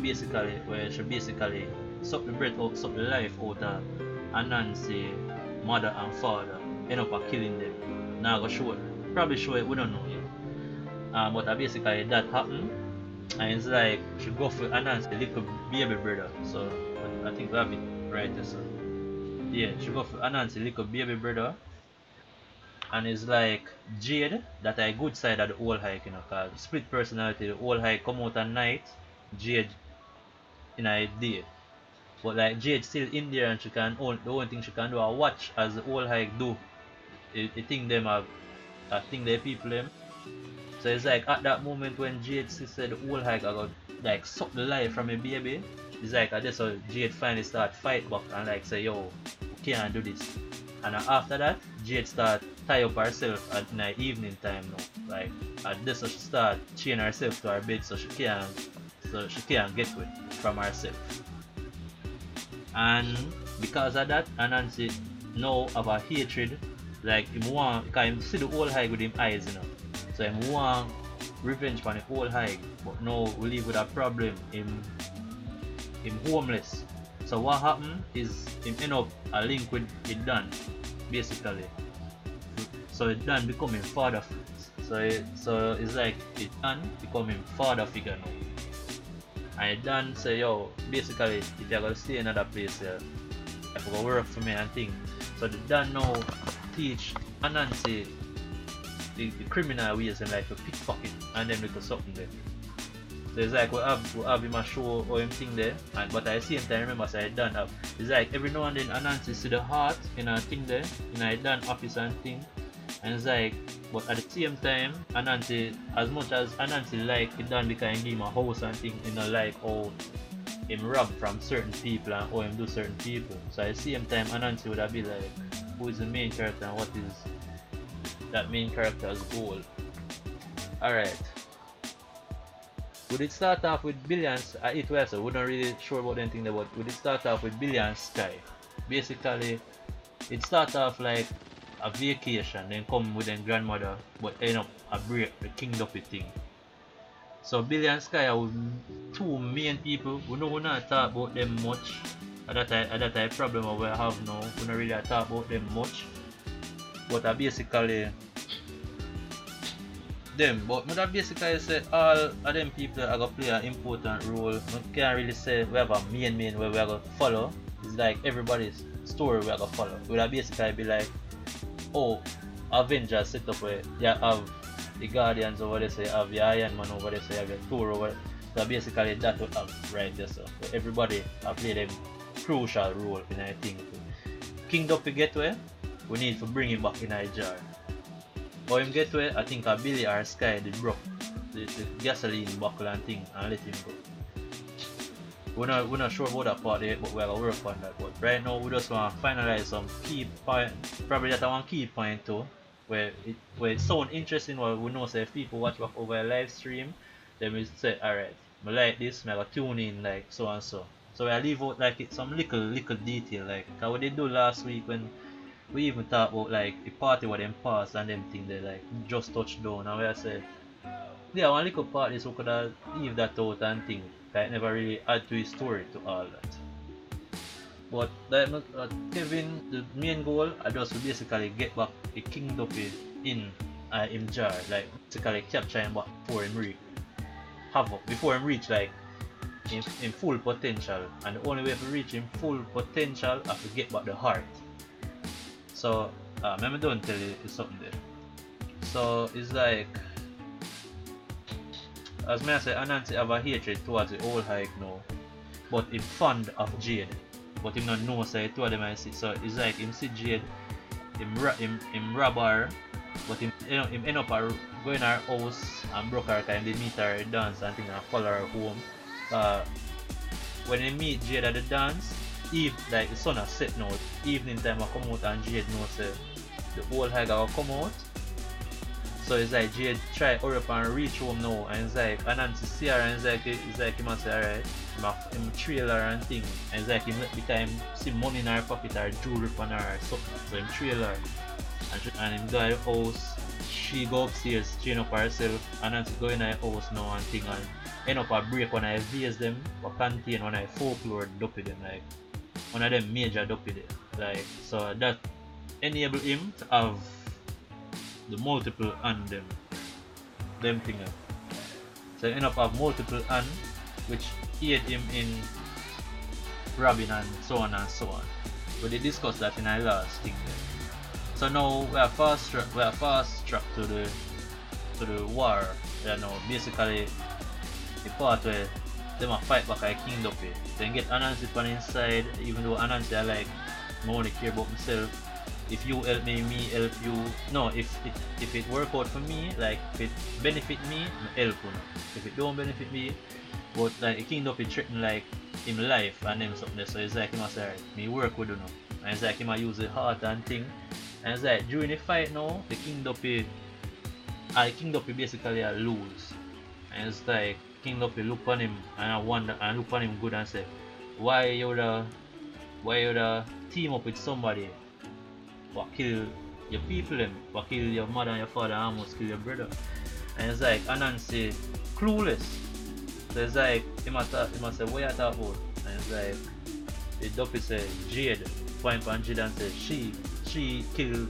she basically suck the breath out, suck the life out of Anansi mother and father, end up killing them. Now go show it, probably show it, we don't know yet. But basically that happened, and it's like she go for Anansi little baby brother. So I think we have it right there. So yeah, she go for Anansi little baby brother, and it's like Jade that a good side of the whole hike, you know, cause split personality. The whole hike come out at night, Jade in a day. But like Jade still in there, and the only thing she can do is watch as the whole hike do. I think them have, I think the people them. So it's like at that moment when Jade said the whole hike I got like suck the life from a baby. It's like I just saw Jade finally start fight back and like say yo, we can't do this. And after that, Jade start tie up herself at night evening time now. Like at this so she start chain herself to her bed so she can't so she can't get to it from herself. And because of that, Anansi now have a hatred, like him want, because him see the whole high with him eyes, you know. So him want revenge for the whole high, but now we live with a problem. Him homeless. So what happened is him end up a link with it done, basically. So it done becoming father. So it's like it done becoming father figure now. And it done say, yo, basically if you're gonna stay in another place here, if you go work for me and thing. So the done now teach Anansi the criminal ways in life to pickpocket and then little something there. So it's like we have him a show or him thing there, and but at the same time remember say I done have. It's like every now and then Anansi see the heart in a thing there, in a done office and thing. And it's like, but at the same time, Anansi, as much as Anansi like it done because he give him a house and thing, you know, like how him rob from certain people and how him do certain people. So at the same time, Anansi would have be like, who is the main character and what is that main character's goal? Alright. Would it start off with Billions? It was, so we're not really sure about anything there, but would it start off with Billions Sky? Basically, it start off like a vacation, then come with their grandmother, but end up a break, the King Duppy thing. So Billy and Sky are two main people. We know we not talk about them much. That a problem we have now. We not really talk about them much. But I basically them. But I basically say all of them people are gonna play an important role. We can't really say we have a main where we are gonna follow. It's like everybody's story we are gonna follow. We will basically be like, oh, Avengers set up where you have the Guardians over there, so you have the Iron Man over there, so you have your Thor over there. So basically that would have right there, so everybody have played a crucial role in I think. King Duppy get where we need to bring him back in a jar. Or him get where I think a Billy or Sky they broke the gasoline buckle and thing and let him go. We're not sure about that part yet, but we're gonna work on that. But right now we just want to finalize some key point, probably that one key point too, where it sound interesting. Where we know say if people watch back over a live stream, then we say, alright, I like this, I gotta tune in like so and so. So I leave out like it some little detail like what they do last week when we even talk about like the party what them pass and them thing they like just touched down, and we I said, yeah, one little part is we could have leave that out and thing. It never really add to his story to all that. But that, Kevin, the main goal, I just basically get back the King Duppy in him jar, like basically capture him back before him reach like in full potential. And the only way to reach him full potential is to get back the heart. So, let me don't tell you something there. So it's like, as I say, Anansi have a hatred towards the old hike now, but him fond of Jade, but him not know say two of them I see. So it's like him see Jade, him rob her, but him end up going to her house and broke her because they meet her dance and thing and follow her home. When they meet Jade at the dance, like the sun has set now, evening time I come out and Jade knows say the old hike will come out. So it's like Jade try hurry up and reach home now, and it's like Anansi see her and it's like he must say alright, him trail her and thing, and it's like him let the time see money in her pocket or jewelry on her or something, so him trail her and him go to the house, she go upstairs, chain up herself, Anansi go in her house now and thing and end up a break one of the vase them or contain one of the folklore duppy them, like one of them major duppy there, like so that enable him to have the multiple and them thing. So end up have multiple and which aid him in robbing and so on and so on. But they discussed that in our last thing there. So now we are fast track to the war. You know, basically the part where they might fight back at King Duppy. Then get Anansi on inside, even though Anansi I like I only care about myself. If you help me, me help you. No, if it work out for me, like if it benefit me, I help you. If it don't benefit me, but like King Duppy threaten like him life and them something, so it's like he must say, me work with you now. And it's like he might use the heart and thing. And it's like during the fight now, the King Duppy basically lose. And it's like King Duffy look on him and I wonder and look on him good and say, why you the team up with somebody what kill your people them, what kill your mother and your father and almost kill your brother. And it's like Anansi clueless. So it's like he must say what you talk about? And it's like the Duffy say Jade point on Jade and say she kill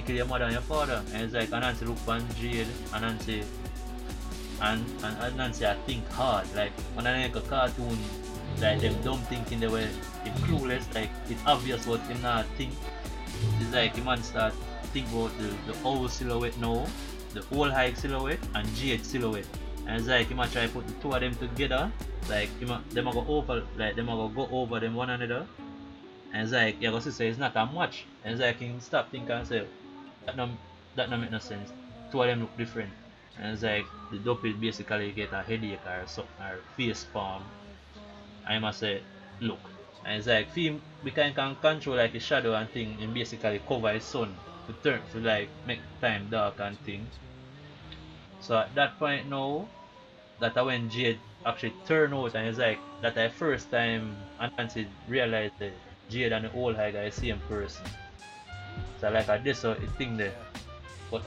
your mother and your father. And it's like Anansi look on Jade and Nancy I think hard, like when I make a cartoon, like them dumb thinking the way it clueless, like it's obvious what him not think. It's like the man start think about the old silhouette now, the old high silhouette and Jade silhouette. And it's like him try to put the two of them together, like them go over them one another. And it's like you go see say it's not a match. And it's like him stop thinking and say that no make no sense. Two of them look different. And it's like the Duffy basically get a headache or something or face palm. I must say look. And it's like him we can control like his shadow and thing and basically cover his sun to like make time dark and thing. So at that point now that when Jade actually turn out and it's like that the first time Nancy realized that Jade and the old high guy is the same person. So like at this so it thing there. But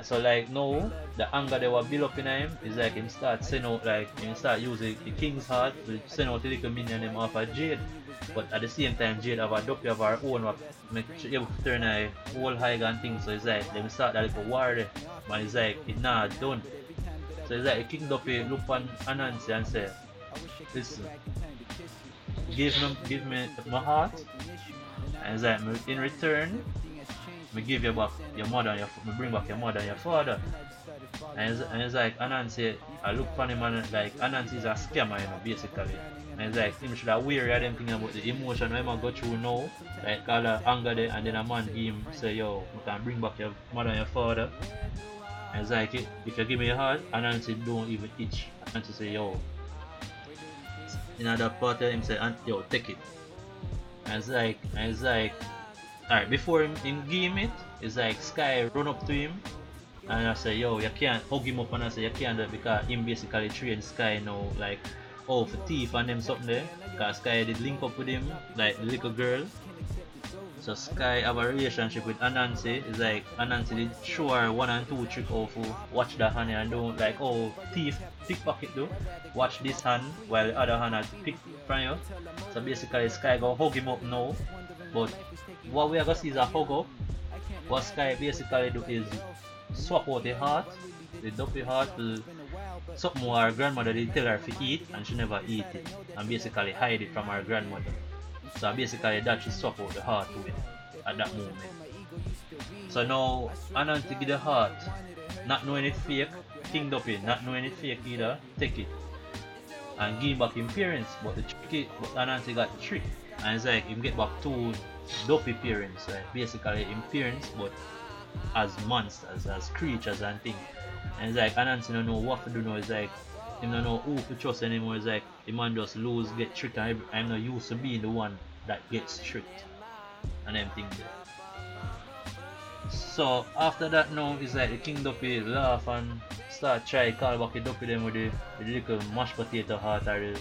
so like now the anger they were built up in him is like him start send out like him start using the king's heart to send out the little minion him off of Jade. But at the same time Jade have a Duffy of her own what make she able to turn a whole high and things. So it's like them start that little war there. But it's like it's not done. So it's like King Duffy look on Anansi and say, listen, give me my heart and it's like in return me give you back your mother and me bring back your mother and your father. And it's like Anansi I look for him and like Anansi is a scammer, you know, basically. And it's like him should have weary of them thinking about the emotion I go through now, like all the anger there and then a man give him say yo, we can bring back your mother and your father. And it's like if you give me your heart, Anansi don't even itch. Anansi say yo. In other part of him say yo take it. And it's like alright, before him give him it, it's like Sky run up to him and I say, yo, you can't hug him up and I say you can't do it because him basically train Sky now like oh for thief and them something there. Because Sky did link up with him, like the little girl. So Sky have a relationship with Anansi. It's like Anansi did show her 1 and 2 trick of watch the hand and don't like oh thief pickpocket do. Watch this hand while the other hand had pick from you. So basically Sky go hug him up now. But what we are gonna see is a hug up. What Sky basically do is swap out the heart, the Duffy heart to something what her grandmother did tell her to eat and she never eat it. And basically hide it from her grandmother. So basically that she swap out the heart to it at that moment. So now Anansi give the heart, not knowing it fake, King Duffy, not knowing it fake either, take it. And give back him parents, but Anansi got the trick. And it's like him get back 2 Duffy parents, like basically him parents but as monsters, as creatures and things. And it's like Anansi don't know what to do now, it's like him don't know who to trust anymore, it's like the man just lose, get tricked and I'm not used to being the one that gets tricked and them things there. So after that now it's like the King Duffy laugh and start try call back the Duffy them with the little mashed potato heart or the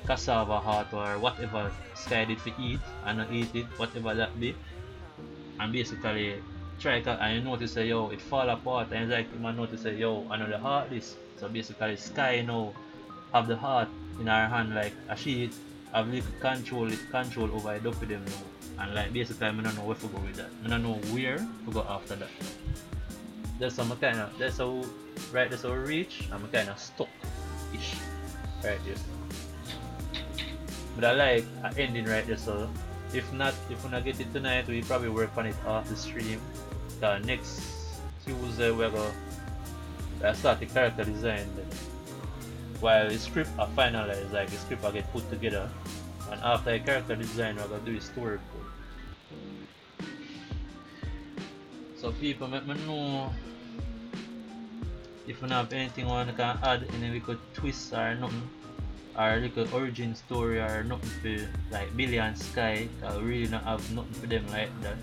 cassava heart or whatever Sky did for eat and not eat it, whatever that be. And basically try and you notice say yo it fall apart and it's like the man notice say yo I know the heart this. So basically Sky now have the heart in her hand like she have little control over the Duffy them now. And like basically I don't know where to go with that. I don't know where to go after that. That's how that's how we reach and I'm kinda stuck ish right there. But I like an ending right there, so if we not get it tonight, we probably work on it off the stream. Next Tuesday we're gonna start the character design then. While the script are finalized, like the script will get put together, and after the character design we're gonna do the storyboard. So people let me know if you have anything you want to add, and then we could twist or nothing. Or like an origin story or nothing for like Billy and Sky. I really not have nothing for them like that.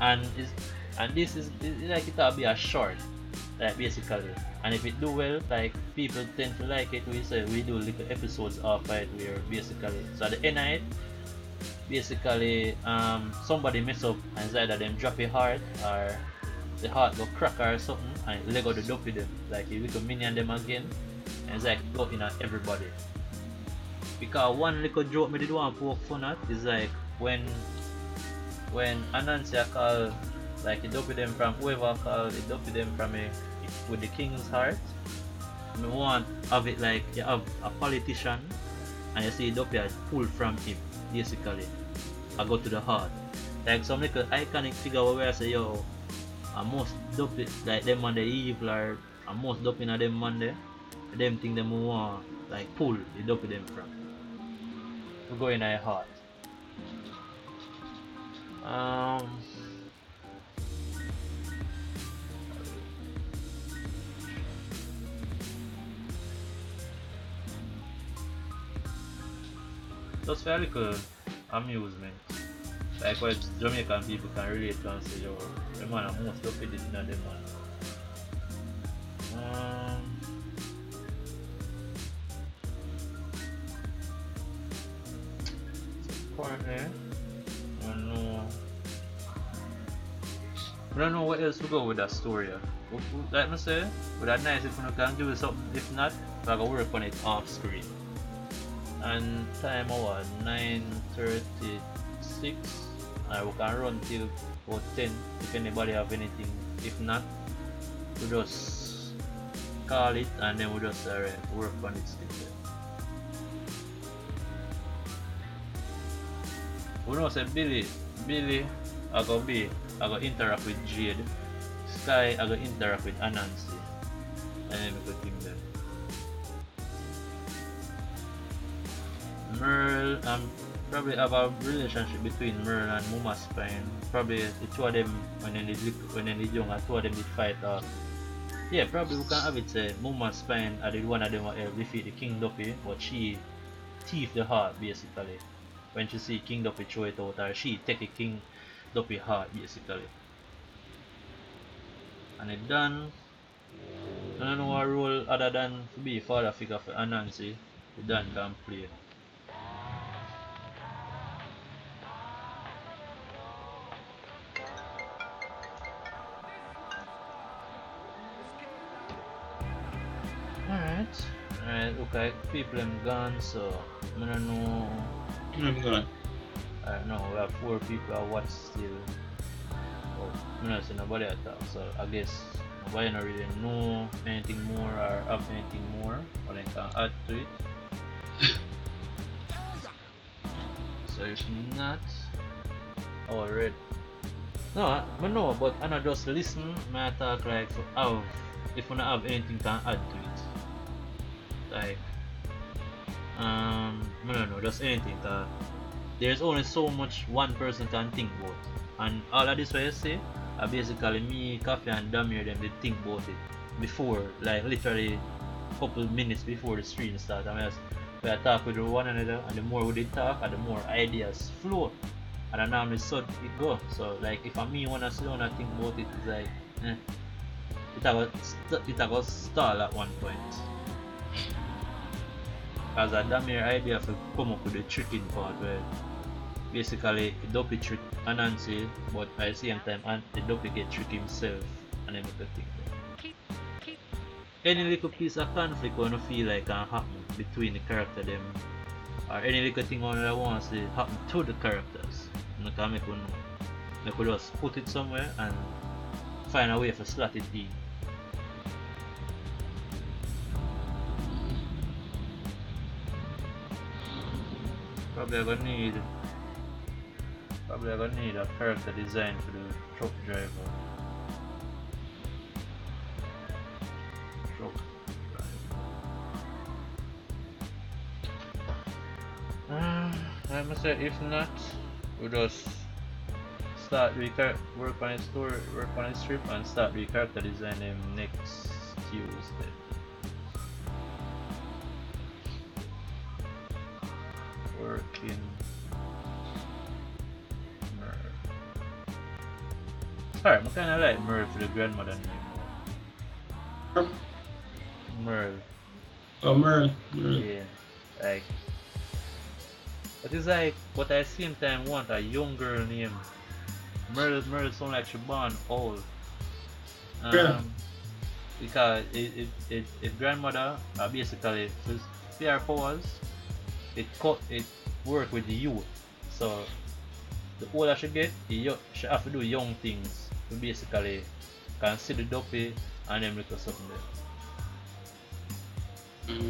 And this is like it'll be a short. like basically. And if it do well, like people tend to like it, we say we do little episodes after it where basically, so at the end of it, basically somebody mess up and it's either them drop a heart or the heart go crack or something and Lego the dope with them. Like if we can minion them again and it's like looking at everybody. Because one little joke me did want to poke fun at is like when Anansia call like he dope with them from whoever call he dope with them from a with the king's heart. Me want have it like you have a politician and you see dope pull from him basically. I go to the heart. Like some little iconic figure where I say yo I most dope it like them on the evil or I most dope in them on there. Them thing them want like pull the dope with them from. We go in a heart. Just for a little amusement. Like what Jamaican people can relate to and say, yo, the man are most up with it in them man. Currently, I don't know what else to go with that story. Like I say, would that nice if you can do something, if not, I can work on it off screen. And time hour 9:36 and we can run till about 10 if anybody have anything. If not, we just call it and then we just work on it still. We know say Billy I go interact with Jade, Sky I go interact with Anansi, and then we go team there. Merle probably have a relationship between Merle and Muma Spine. Probably the two of them when they young, two of them did fight off. Yeah, probably we can have it say Muma Spine I did one of them defeat the King Duppy, but she thief the heart basically. When she see King Duppy throw it out, or she take a King Duppy heart basically. And it done. I don't know what role other than to be father figure for Anansi. The done can play. Alright, okay, people am gone, so I don't know. I'm gone. No, we have 4 people I watch still. But I don't see nobody attack, so I guess nobody don't really know anything more or have anything more or they can add to it. So if not, red. No, I know, but I not just listen, I talk like if you don't have anything can add to it. Like I don't know, just anything that there's only so much one person can think about, and all of this what you say are basically me, Koffe and Damir them they think about it before, like literally couple minutes before the stream starts. I mean, we talk with one another, and the more we talk and the more ideas flow, and I normally so it go. So like if me wanna sit down and think about it, it's like it will stall at one point. As a Damir idea to come up with the tricking part where basically the dopey trick Anansi, but at the same time the dopey get trick himself and then make the thing. Any little piece of conflict wanna feel like can happen between the character them, or any little thing I want to see happen to the characters. I can make one know. I could just put it somewhere and find a way to slot it in. Probably I'm gonna need a character design for the truck driver. I must say if not, we just start work on a story, work on a script and start the character design them next Tuesday. Working Merle. Alright, I kinda like Merle for the grandmother name. Merle. Oh, Merle. Yeah. Like, it is like, but at the same time want a young girl named Merle sound like she born old. Yeah. Because it grandmother basically spare powers, it work with the youth. So the older she get, she have to do young things to basically consider dopey and them little something there.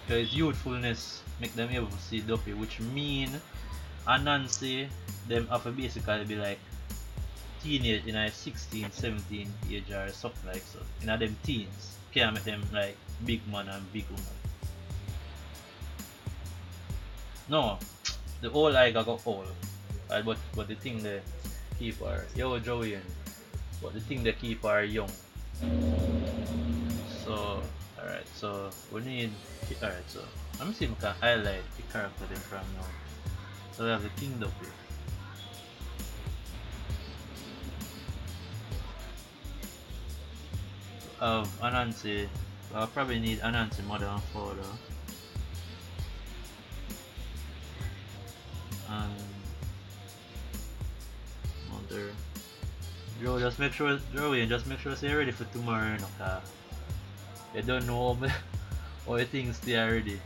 Because youthfulness make them able to see dopey, which mean and Nancy them have to basically be like teenage in a 16, 17 age or something like so. In a them teens. Can't make them like big man and big woman. No, the old I got old. But the thing they keep her Joey, but the thing they keep her young. So alright, so we need alright, so let me see if we can highlight the character them from now. So we have the king dopey. Of Anansi, I'll probably need Anansi mother and father. And mother. Joe, just make sure say you're ready for tomorrow, you know, cause you don't know how the things stay ready.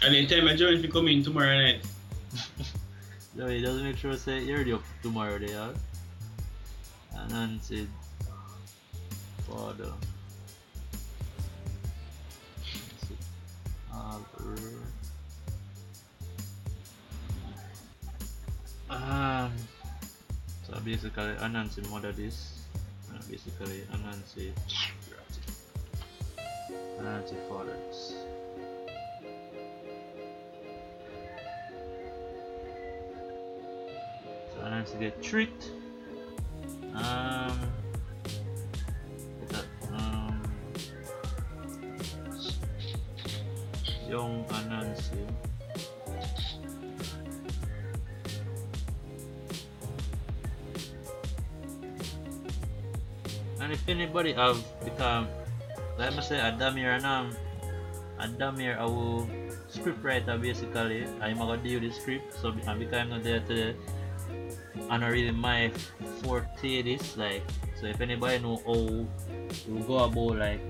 And then tell my Joe if you come in tomorrow night. Joey, just make sure say you're ready up tomorrow, they are. Anansi father. So basically Anansi mother this. Basically Anansi father this. So Anansi get tricked. Young Anansi. And if anybody have become, let me say Damir and Damir our script writer basically, I'm gonna deal with the script, so and because I'm not there today, and not really my forte this, like, so if anybody know how to go about like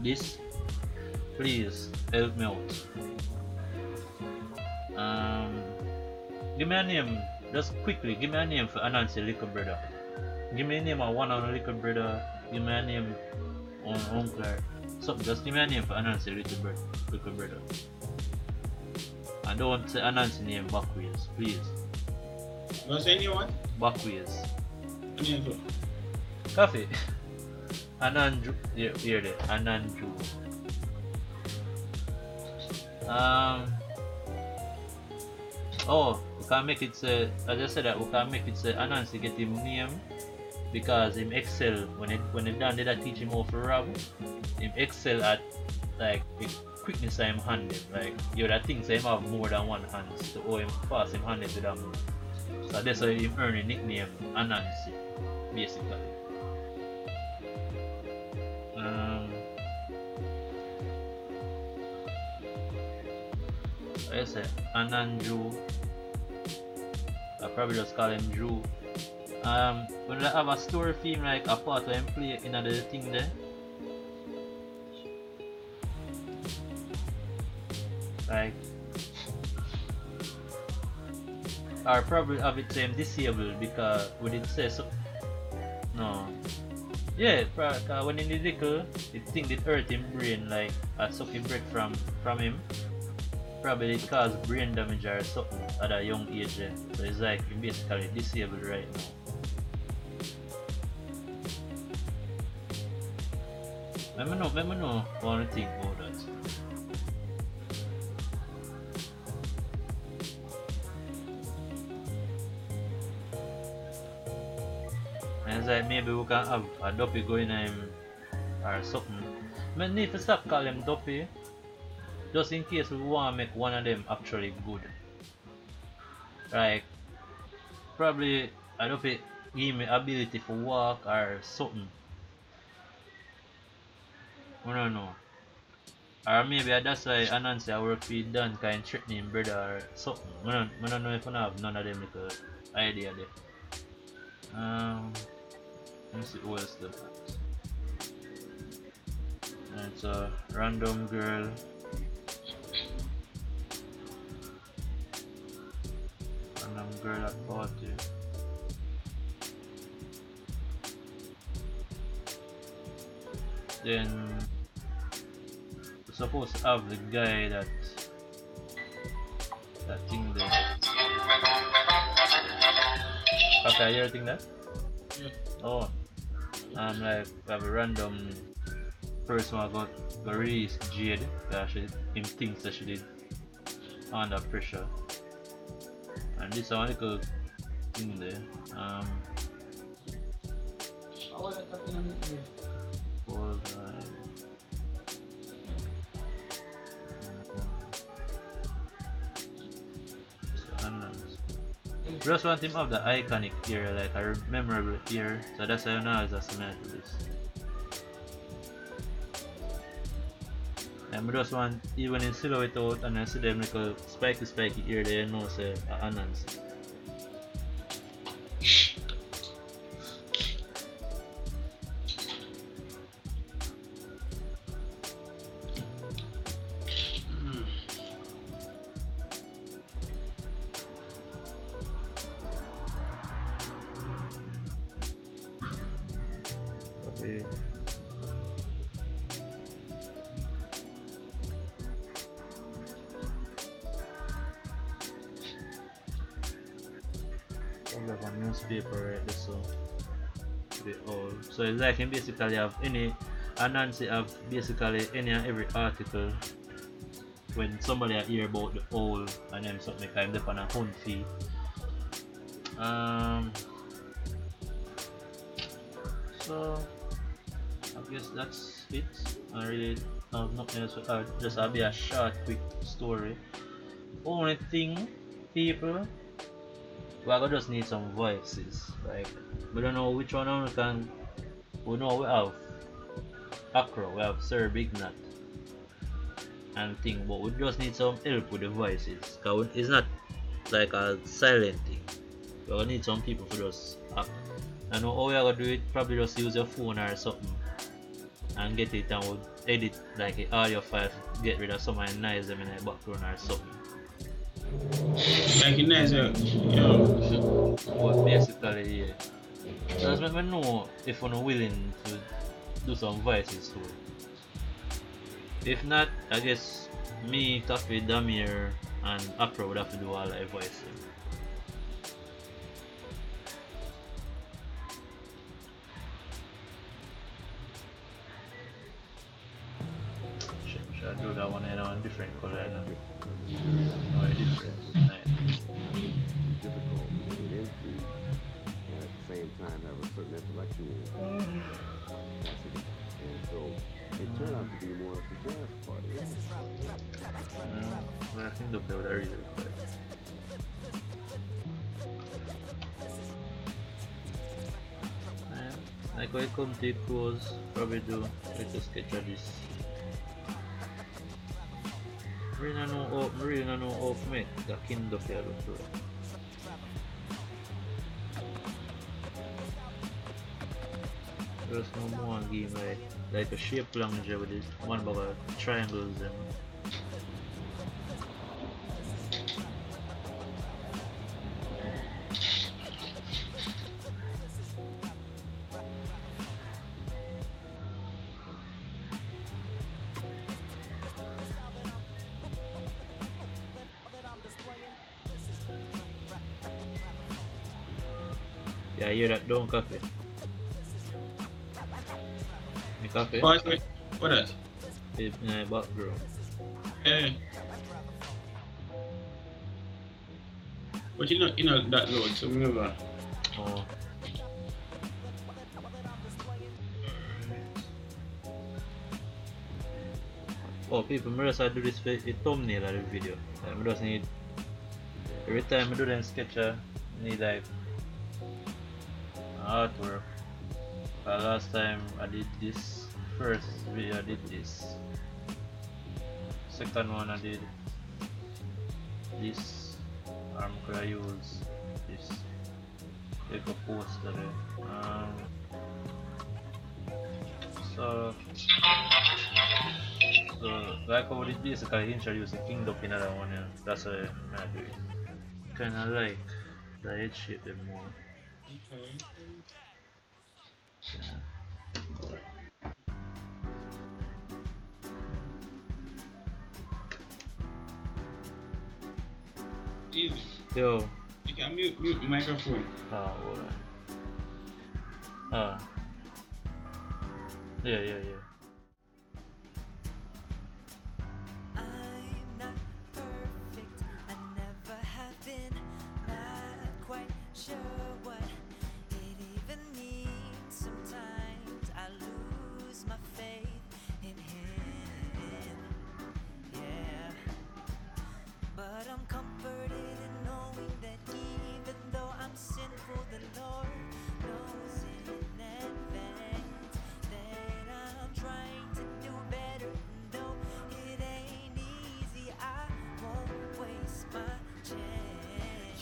this, please help me out. Give me a name, just quickly, give me a name for Anansi little brother. Give me a name of one on little brother, give me a name on uncle. So just give me a name for Anansi little brother. And don't say Anansi name backwards, please. Don't say anyone? Backwards. Anyone? Koffe. Ananju, here there, Ananju. Oh, we can make it say, as I said that we can make it say Anansi get him name because him excel when he done did that teach him how to rob. Him excel at like the quickness of him handed, like you that things him have more than one hand, so how him fast him handed to that move. So that's why him earn the nickname Anansi, basically. I say Ananju. I probably just call him Drew. When I have a story theme like a part where him play in the thing there. Like or probably have it same disabled because we didn't say so. No. Yeah, when in the little, it think it hurt him brain like a sucking breath from him. Probably it caused brain damage or something at a young age then. So it's like he's basically disabled right now. Let me know what you think about that. And it's like maybe we can have a dopey going on him or something. I need to stop calling him dopey. Just in case we want to make one of them actually good. Like, probably, I don't know if it give me ability for walk or something. I don't know. Or maybe that's why Anansi I work with Dan kind threatening him brother or something. I don't know if I have none of them little idea there. Let me see who else the post. And it's a random girl. Random girl at party. Then we're supposed to have the guy that thing there. Okay, you think that? Yeah. Oh, like have a random person who got release Jade because him thinks that she did under pressure. And this one little thing there. Was just want him to have the iconic ear, like a memorable ear, so that's why now is a similar to this. And we just want, even in silhouette out and I see them like a spiky ear there, you know, say Anansi. Okay. Like a newspaper right there, so they all. So it's like him basically have any, and Nancy have basically any and every article when somebody hear about the owl and then something kind of on a hunt fee. So I guess that's it. I really have nothing else to add. Just I'll be a short, quick story. Only thing, people, we are gonna just need some voices. Like we don't know which one we can. We know we have Acro, we have Sir Big Nut and thing, but we just need some help with the voices. Cause it's not like a silent thing. We're gonna need some people for just act. I know how we are gonna do it. Probably just use your phone or something and get it and we'll edit like an audio file. Get rid of some of the noise them in the background or something. Like in nice, yo. But basically, yeah. Just let me know if you're willing to do some voices too. If not, I guess me, Koffe, Damir, and Acro would have to do all the voicing. Should I do that one in a different color? I don't know. Oh, different. Nice. Difficult to get into, and at the same time have a certain intellectual capacity. And so it turned out to be more of a jazz party. Well, I think they'll play with a reader. Like when it comes to it goes, probably do like a sketch of this. I really don't know how to make the Kindle here look like. There's no more game like a shape plunger with this one bag of triangles and yeah, you hear that don't Koffe? Me Koffe? What else? In the background. Yeah. But you know that load, so remember. Oh. Oh, people, I just do this for the thumbnail of the video. I just need, every time I do them sketch, I need like artwork. Last time I did this first video I did this. Second one I did this. Could I use this? Take a poster there. So like how it basically introducing Kingdom in another one, yeah. That's why I do it. Kinda like the head shape them more. Okay. Yeah. Easy. Yo. You can mute the microphone. Hold on. Yeah. I'm not perfect, I never have been. Not quite sure what it even means. Sometimes I lose my faith in him. Yeah, but I'm comforted in knowing that even though I'm sinful, the Lord knows in advance that I'm trying to do better. And though it ain't easy, I won't waste my chance.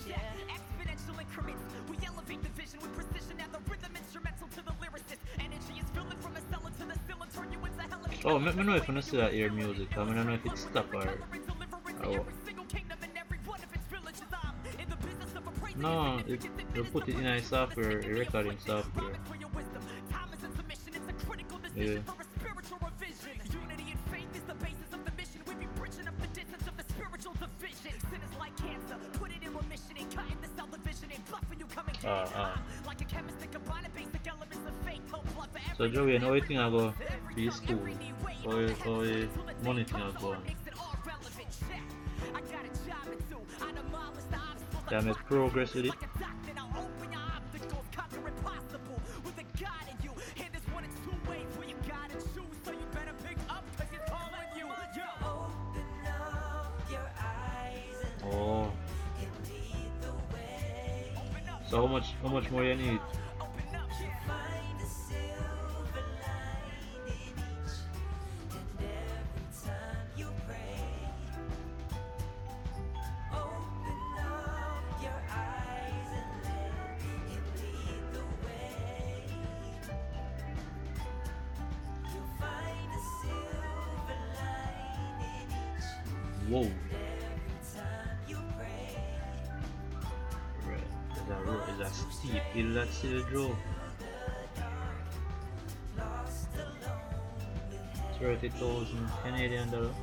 Yeah. Exponential increments. We elevate the vision with precision. Now the rhythm instrumental to the lyricist. Energy is filling from a cellar to the still and turn you into hell. Oh, let me know if you see that ear music. I mean, I don't know if it's stuck or what. No, you put it in a software, a recording software. Yeah. So Joey, you know what thing I go be school? Or money thing I go on? Can I make progress with it? Oh. So how much more you need? Whoa. Right. Is that steep hill that still drove? 30,000 Canadian dollar.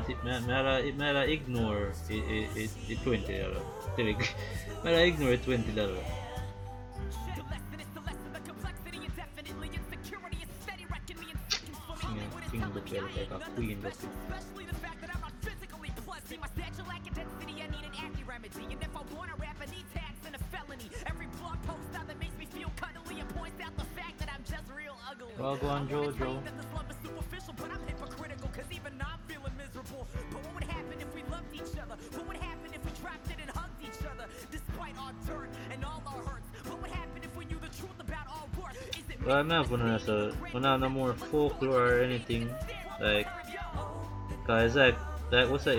It may ignore it $20. May ignore $20. King look like a queen look. Well, go on, Jojo. Well, I'm not gonna say, no more folklore or anything, like, cause like what's that,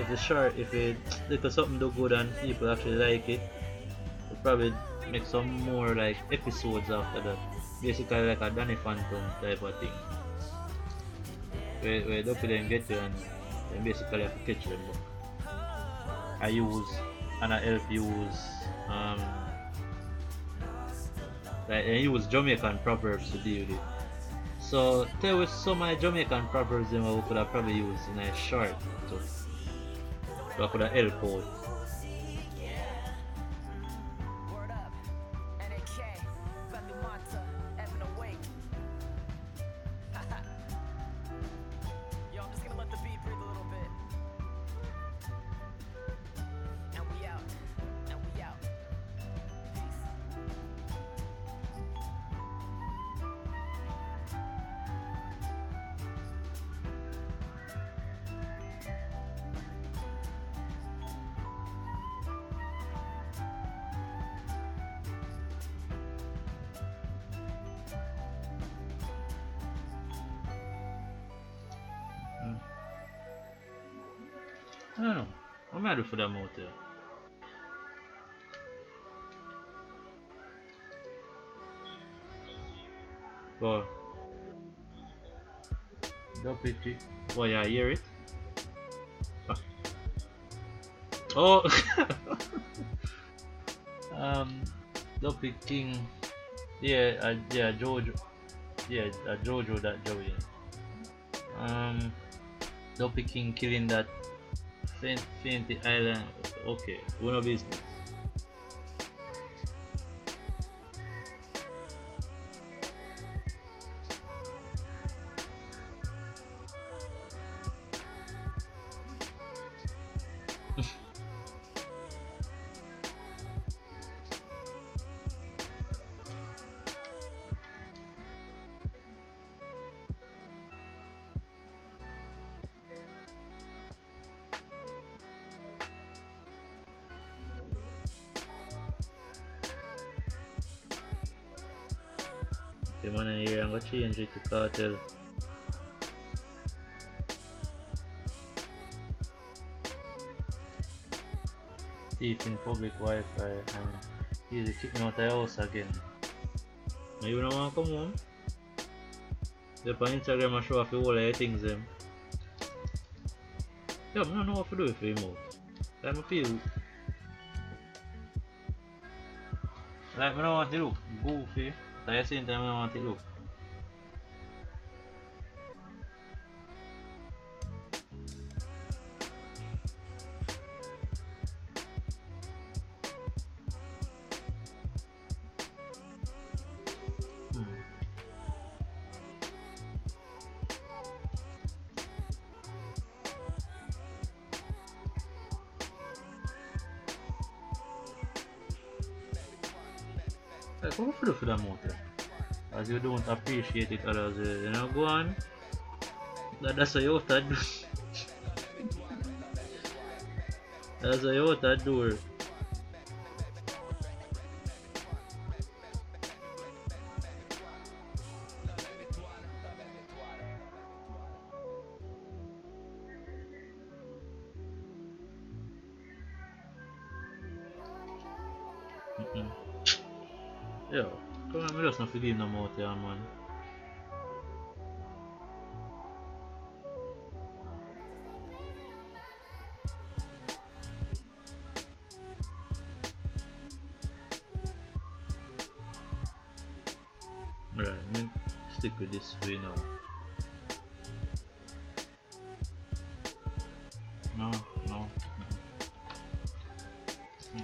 if it because something do good and people actually like it, we'll probably make some more like episodes after that. Basically like a Danny Phantom type of thing. Where don't them get you and basically have to catch them. I help use like I use Jamaican proverbs to deal with it. So there was some of my Jamaican proverbs that we could have probably used in a short so I could have helped out. I don't know. What am I do for them out there? But don't pity. Oh yeah, hear it? Oh um Dopey King. Yeah, yeah, Jojo. Yeah, Jojo that Joey. Dopey King killing that Fainty Island. Okay, one of business. Okay, man, here I'm gonna change it to cartel. Thief in public Wi-Fi and easy kick me out of the house again. Now you don't wanna come home? They on Instagram and show off all of your things them. Yeah, I don't know what to do with him out. Like I feel like I don't want to look goofy, but at the same time I don't want to look. Like what to do for them out there? As you don't appreciate it others, you know, go on. That's what you have to do. That's what you have to do. Yeah, come on, I just not feeling no more out here, man. Right, let me stick with this way now. No, no. No.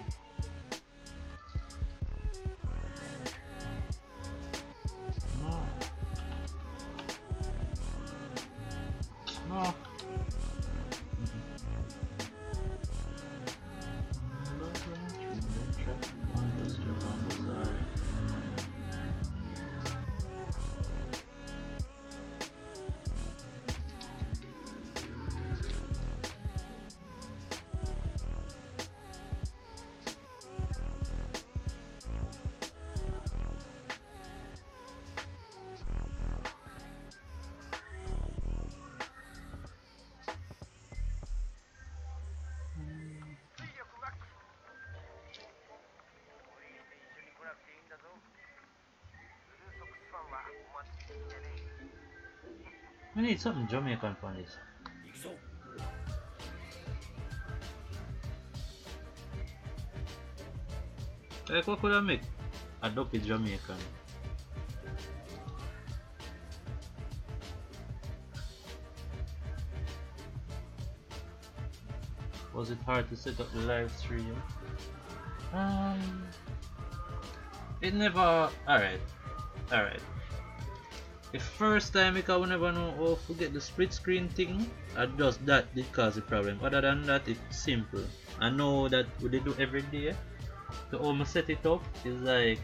No. We need something Jamaican for this. Like what could I make? Adopt it Jamaican. Was it hard to set up the live stream? It never. Alright. The first time I never know how to get the split screen thing, just that did cause a problem. Other than that, it's simple. I know that what they do every day. To almost set it up is like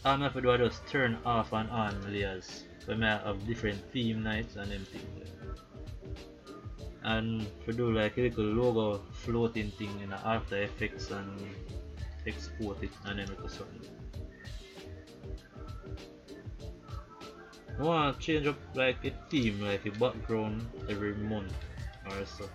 all I have to do is just turn off and on layers. When I have different theme nights and them things. And to do like a little logo floating thing in After Effects and export it and then make something. I want to change up like a theme, like a background every month or so.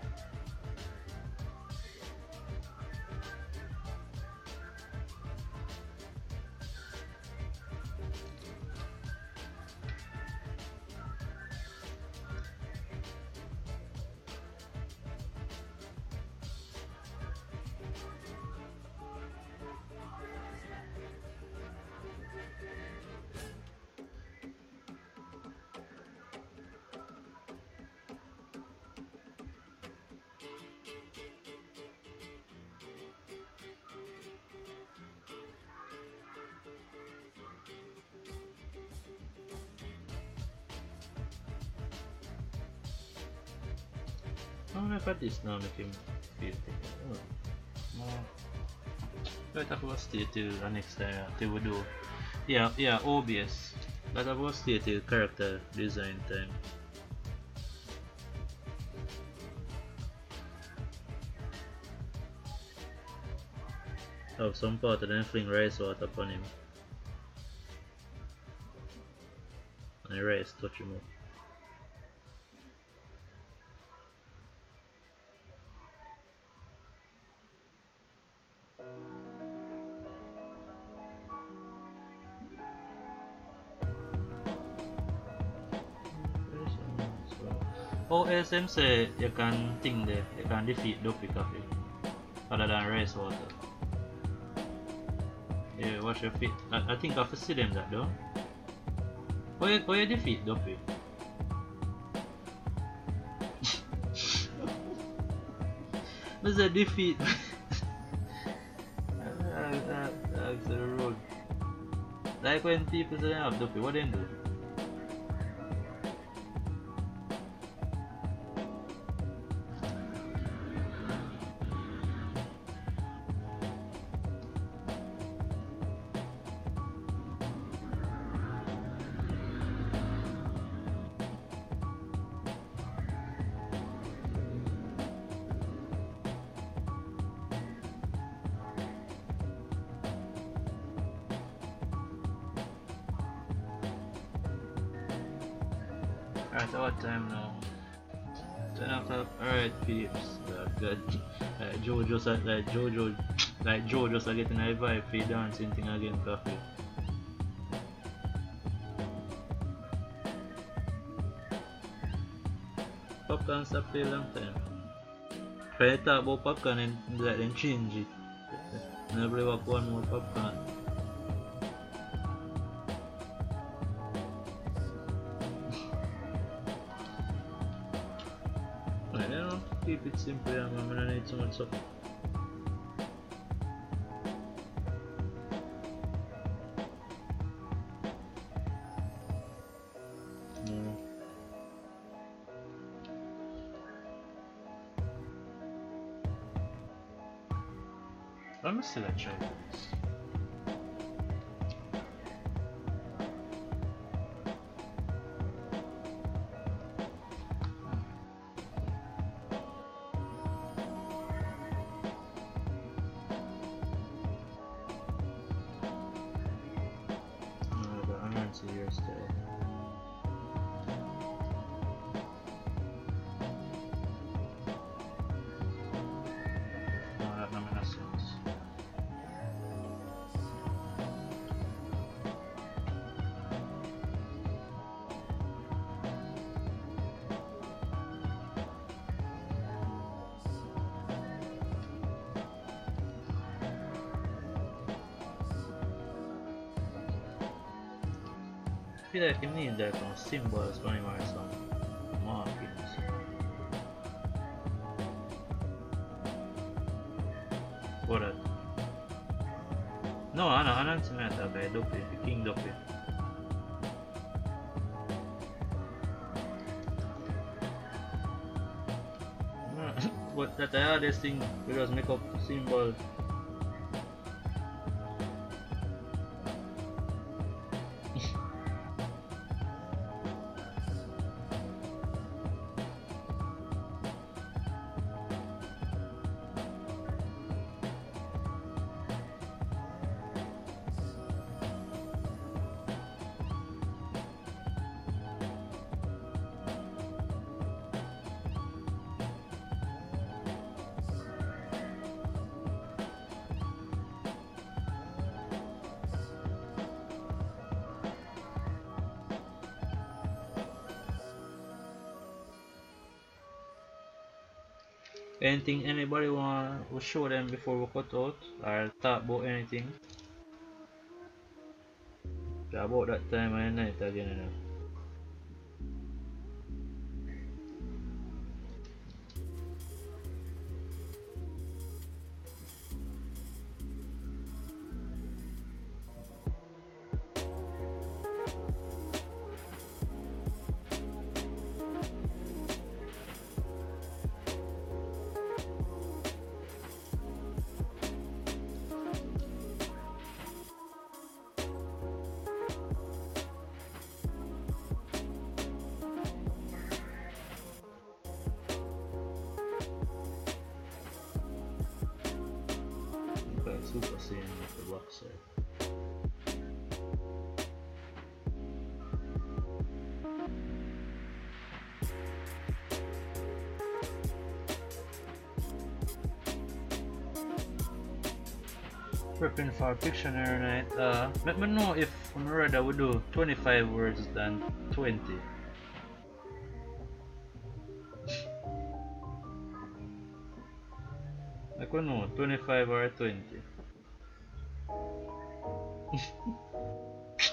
I wonder if this now make him feel thing. Oh. No. Right, I will stay till the next time, till we do. Yeah, OBS. But I will stay till character design time. Have some part of them fling rice water upon him. And the rice touch him up. OSM say you can think there, you can defeat Dopey Coffee other than rice water. Yeah, wash your feet. I think I have to see them that though. How you defeat Dopey? What's a defeat? That's the road. Like when people say they have Dopey, what they do? Alright, what time now? 10 o'clock. Alright, peeps. Good. Joe just getting a vibe for the dancing thing again, Coffee. Popcorn stop for a long time. When you talk about popcorn and like them change it. Nobody walk one more popcorn. Keep it simple, yeah, man. I don't need so much stuff. No. I'm still a try this. I feel like you need like some symbols for him or some markings. What that? No, I don't see that guy Dopey, the King Dopey. But that the hardest thing, we just make up symbols. Anything anybody want to show them before we cut out or talk about anything? About that time of night again, you know. Super Saiyan with the boxer. Prepping for Pictionary night. Let me know if on rather we do 25 words than 20. I could know 25 or 20.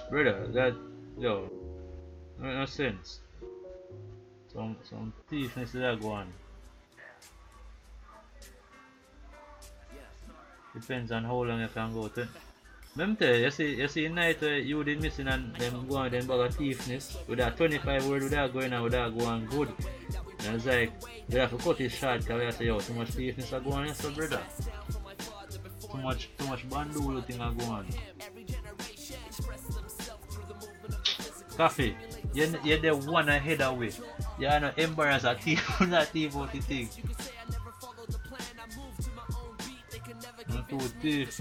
Brother, that yo, no sense. Some thiefness that go on. Depends on how long you can go to. Remember, you see night where you did missing and them go on them bag of thiefness. With that 25 word without going on without going good. And it's like we have to cut it short because we have to say yo too much thiefness are going on, so brother. Too much bandulu thing are going on. Koffee, you're the one ahead away. You're not embarrassed a thief that thief out the thing. Not too thief.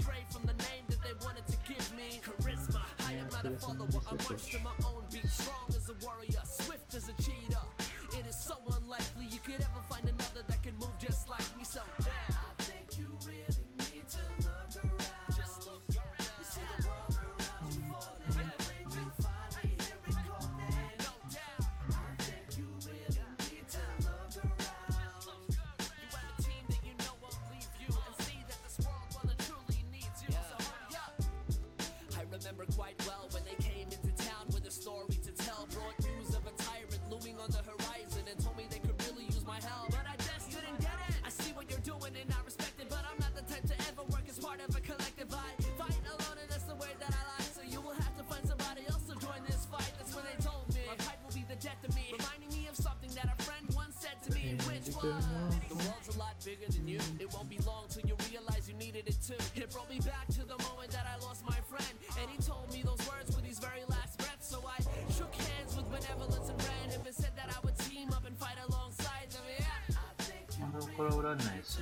The world's a lot bigger than you. It won't be long till you realize you needed it too. It brought me back to the moment that I lost my friend, and he told me those words with his very last breath. So I shook hands with benevolence and ran him and said that I would team up and fight alongside them. Yeah, I think you Color nice.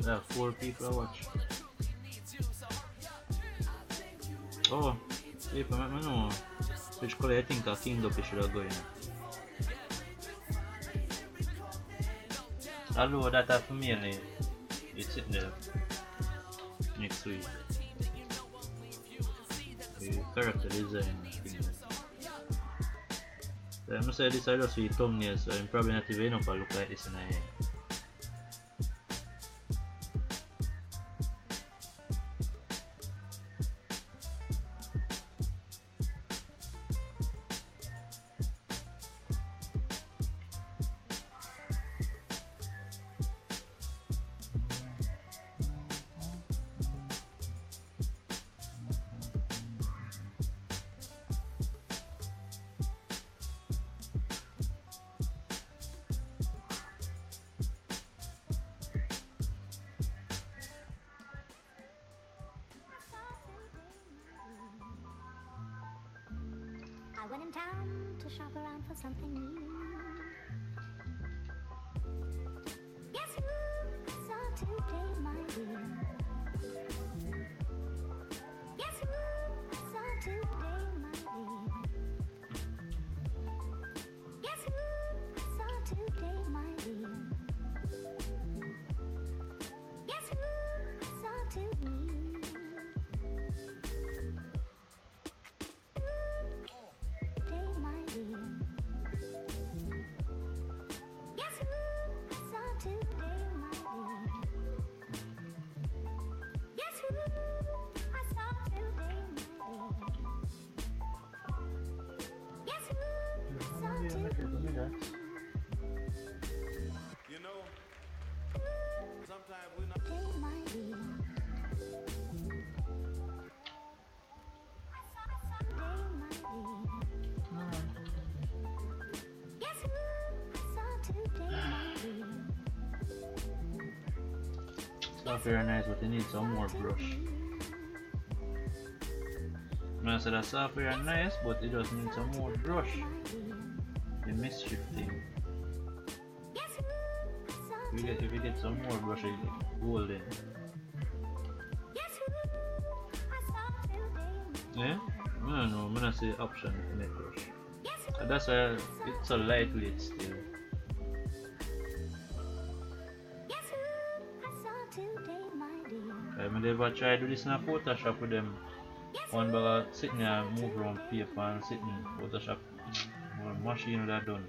There are 4 people I watch. Oh, people, let me know which color I think a King Duppy should have going. Although that for me, it's sitting there next week. The character design. So I'm say this I just see thumbnail, so I'm probably not even up to look like this in a I went in town to shop around for something new. Guess who I saw today, my dear? Guess who I saw today, my dear? Guess who I saw today, my dear? Guess who I saw today? You know, sometimes we're not. It's not very nice, but they need some more brush. I said the software are nice, but it just needs some more brush. The mischief thing. If you get some more brush, you get golden. Yeah? I don't know, I'm gonna see the option to make brush. That's why it's so lightweight still. I never tried to do this in a Photoshop with them. One bag of sitting there move around paper and sitting Photoshop. One machine that done.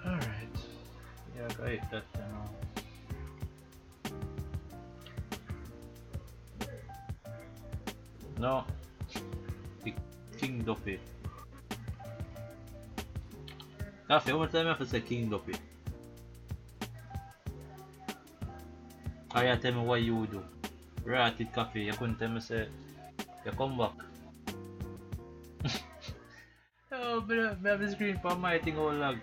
Alright. Yeah, I ate that now. No. The King Duffy. Koffe, how much time I have to say King Duffy? Or you tell me what you would do. Right it Koffe, you couldn't tell me say you come back. Oh, but I have the screen for my thing all lag.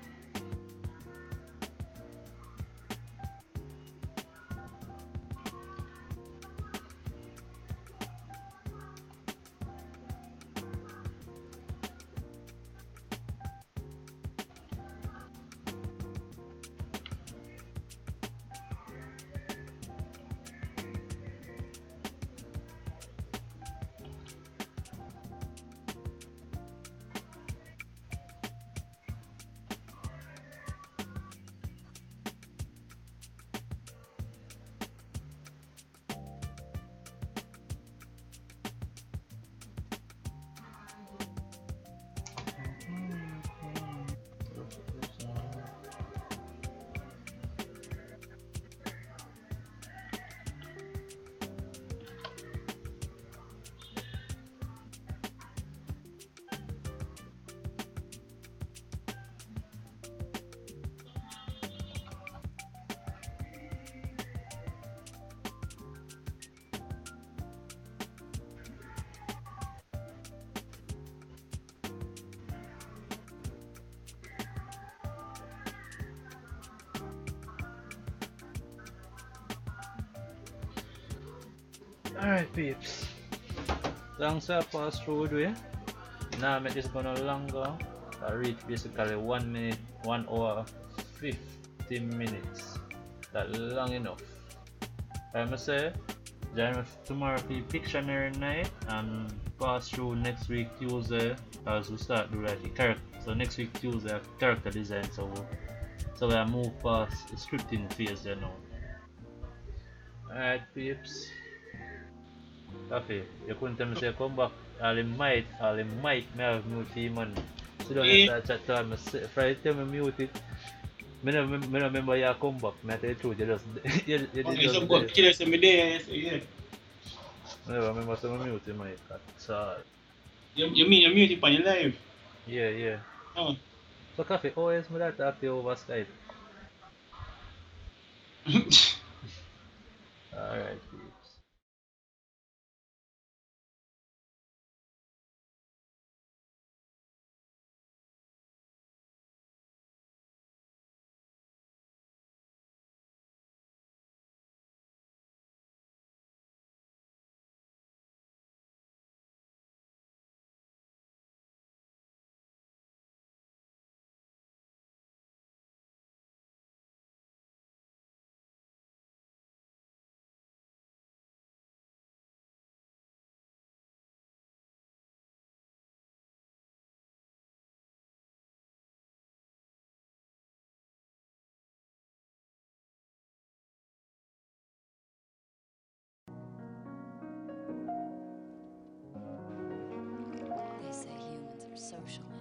Alright peeps, thanks for pass through the way. Now make this gonna longer. I reach basically 1 minute, 1 hour 50 minutes. That long enough. I must say, join me tomorrow for Pictionary night and pass through next week Tuesday as we start to write the character. So next week Tuesday character design, so I move past the scripting phase there now. Alright peeps. Koffe, you couldn't tell me say come back. All him might me have mute him and sit down and start chat to me. Friday tell me mute it. Me no remember you come back. Me tell you the truth, you just you Okay, just so but killer say me there, so yeah. I never remember say me mute him mic. That's all. You mean you mute it on your live? Yeah. Oh. So Koffe, always me that talk to you over Skype. Alright peeps. social.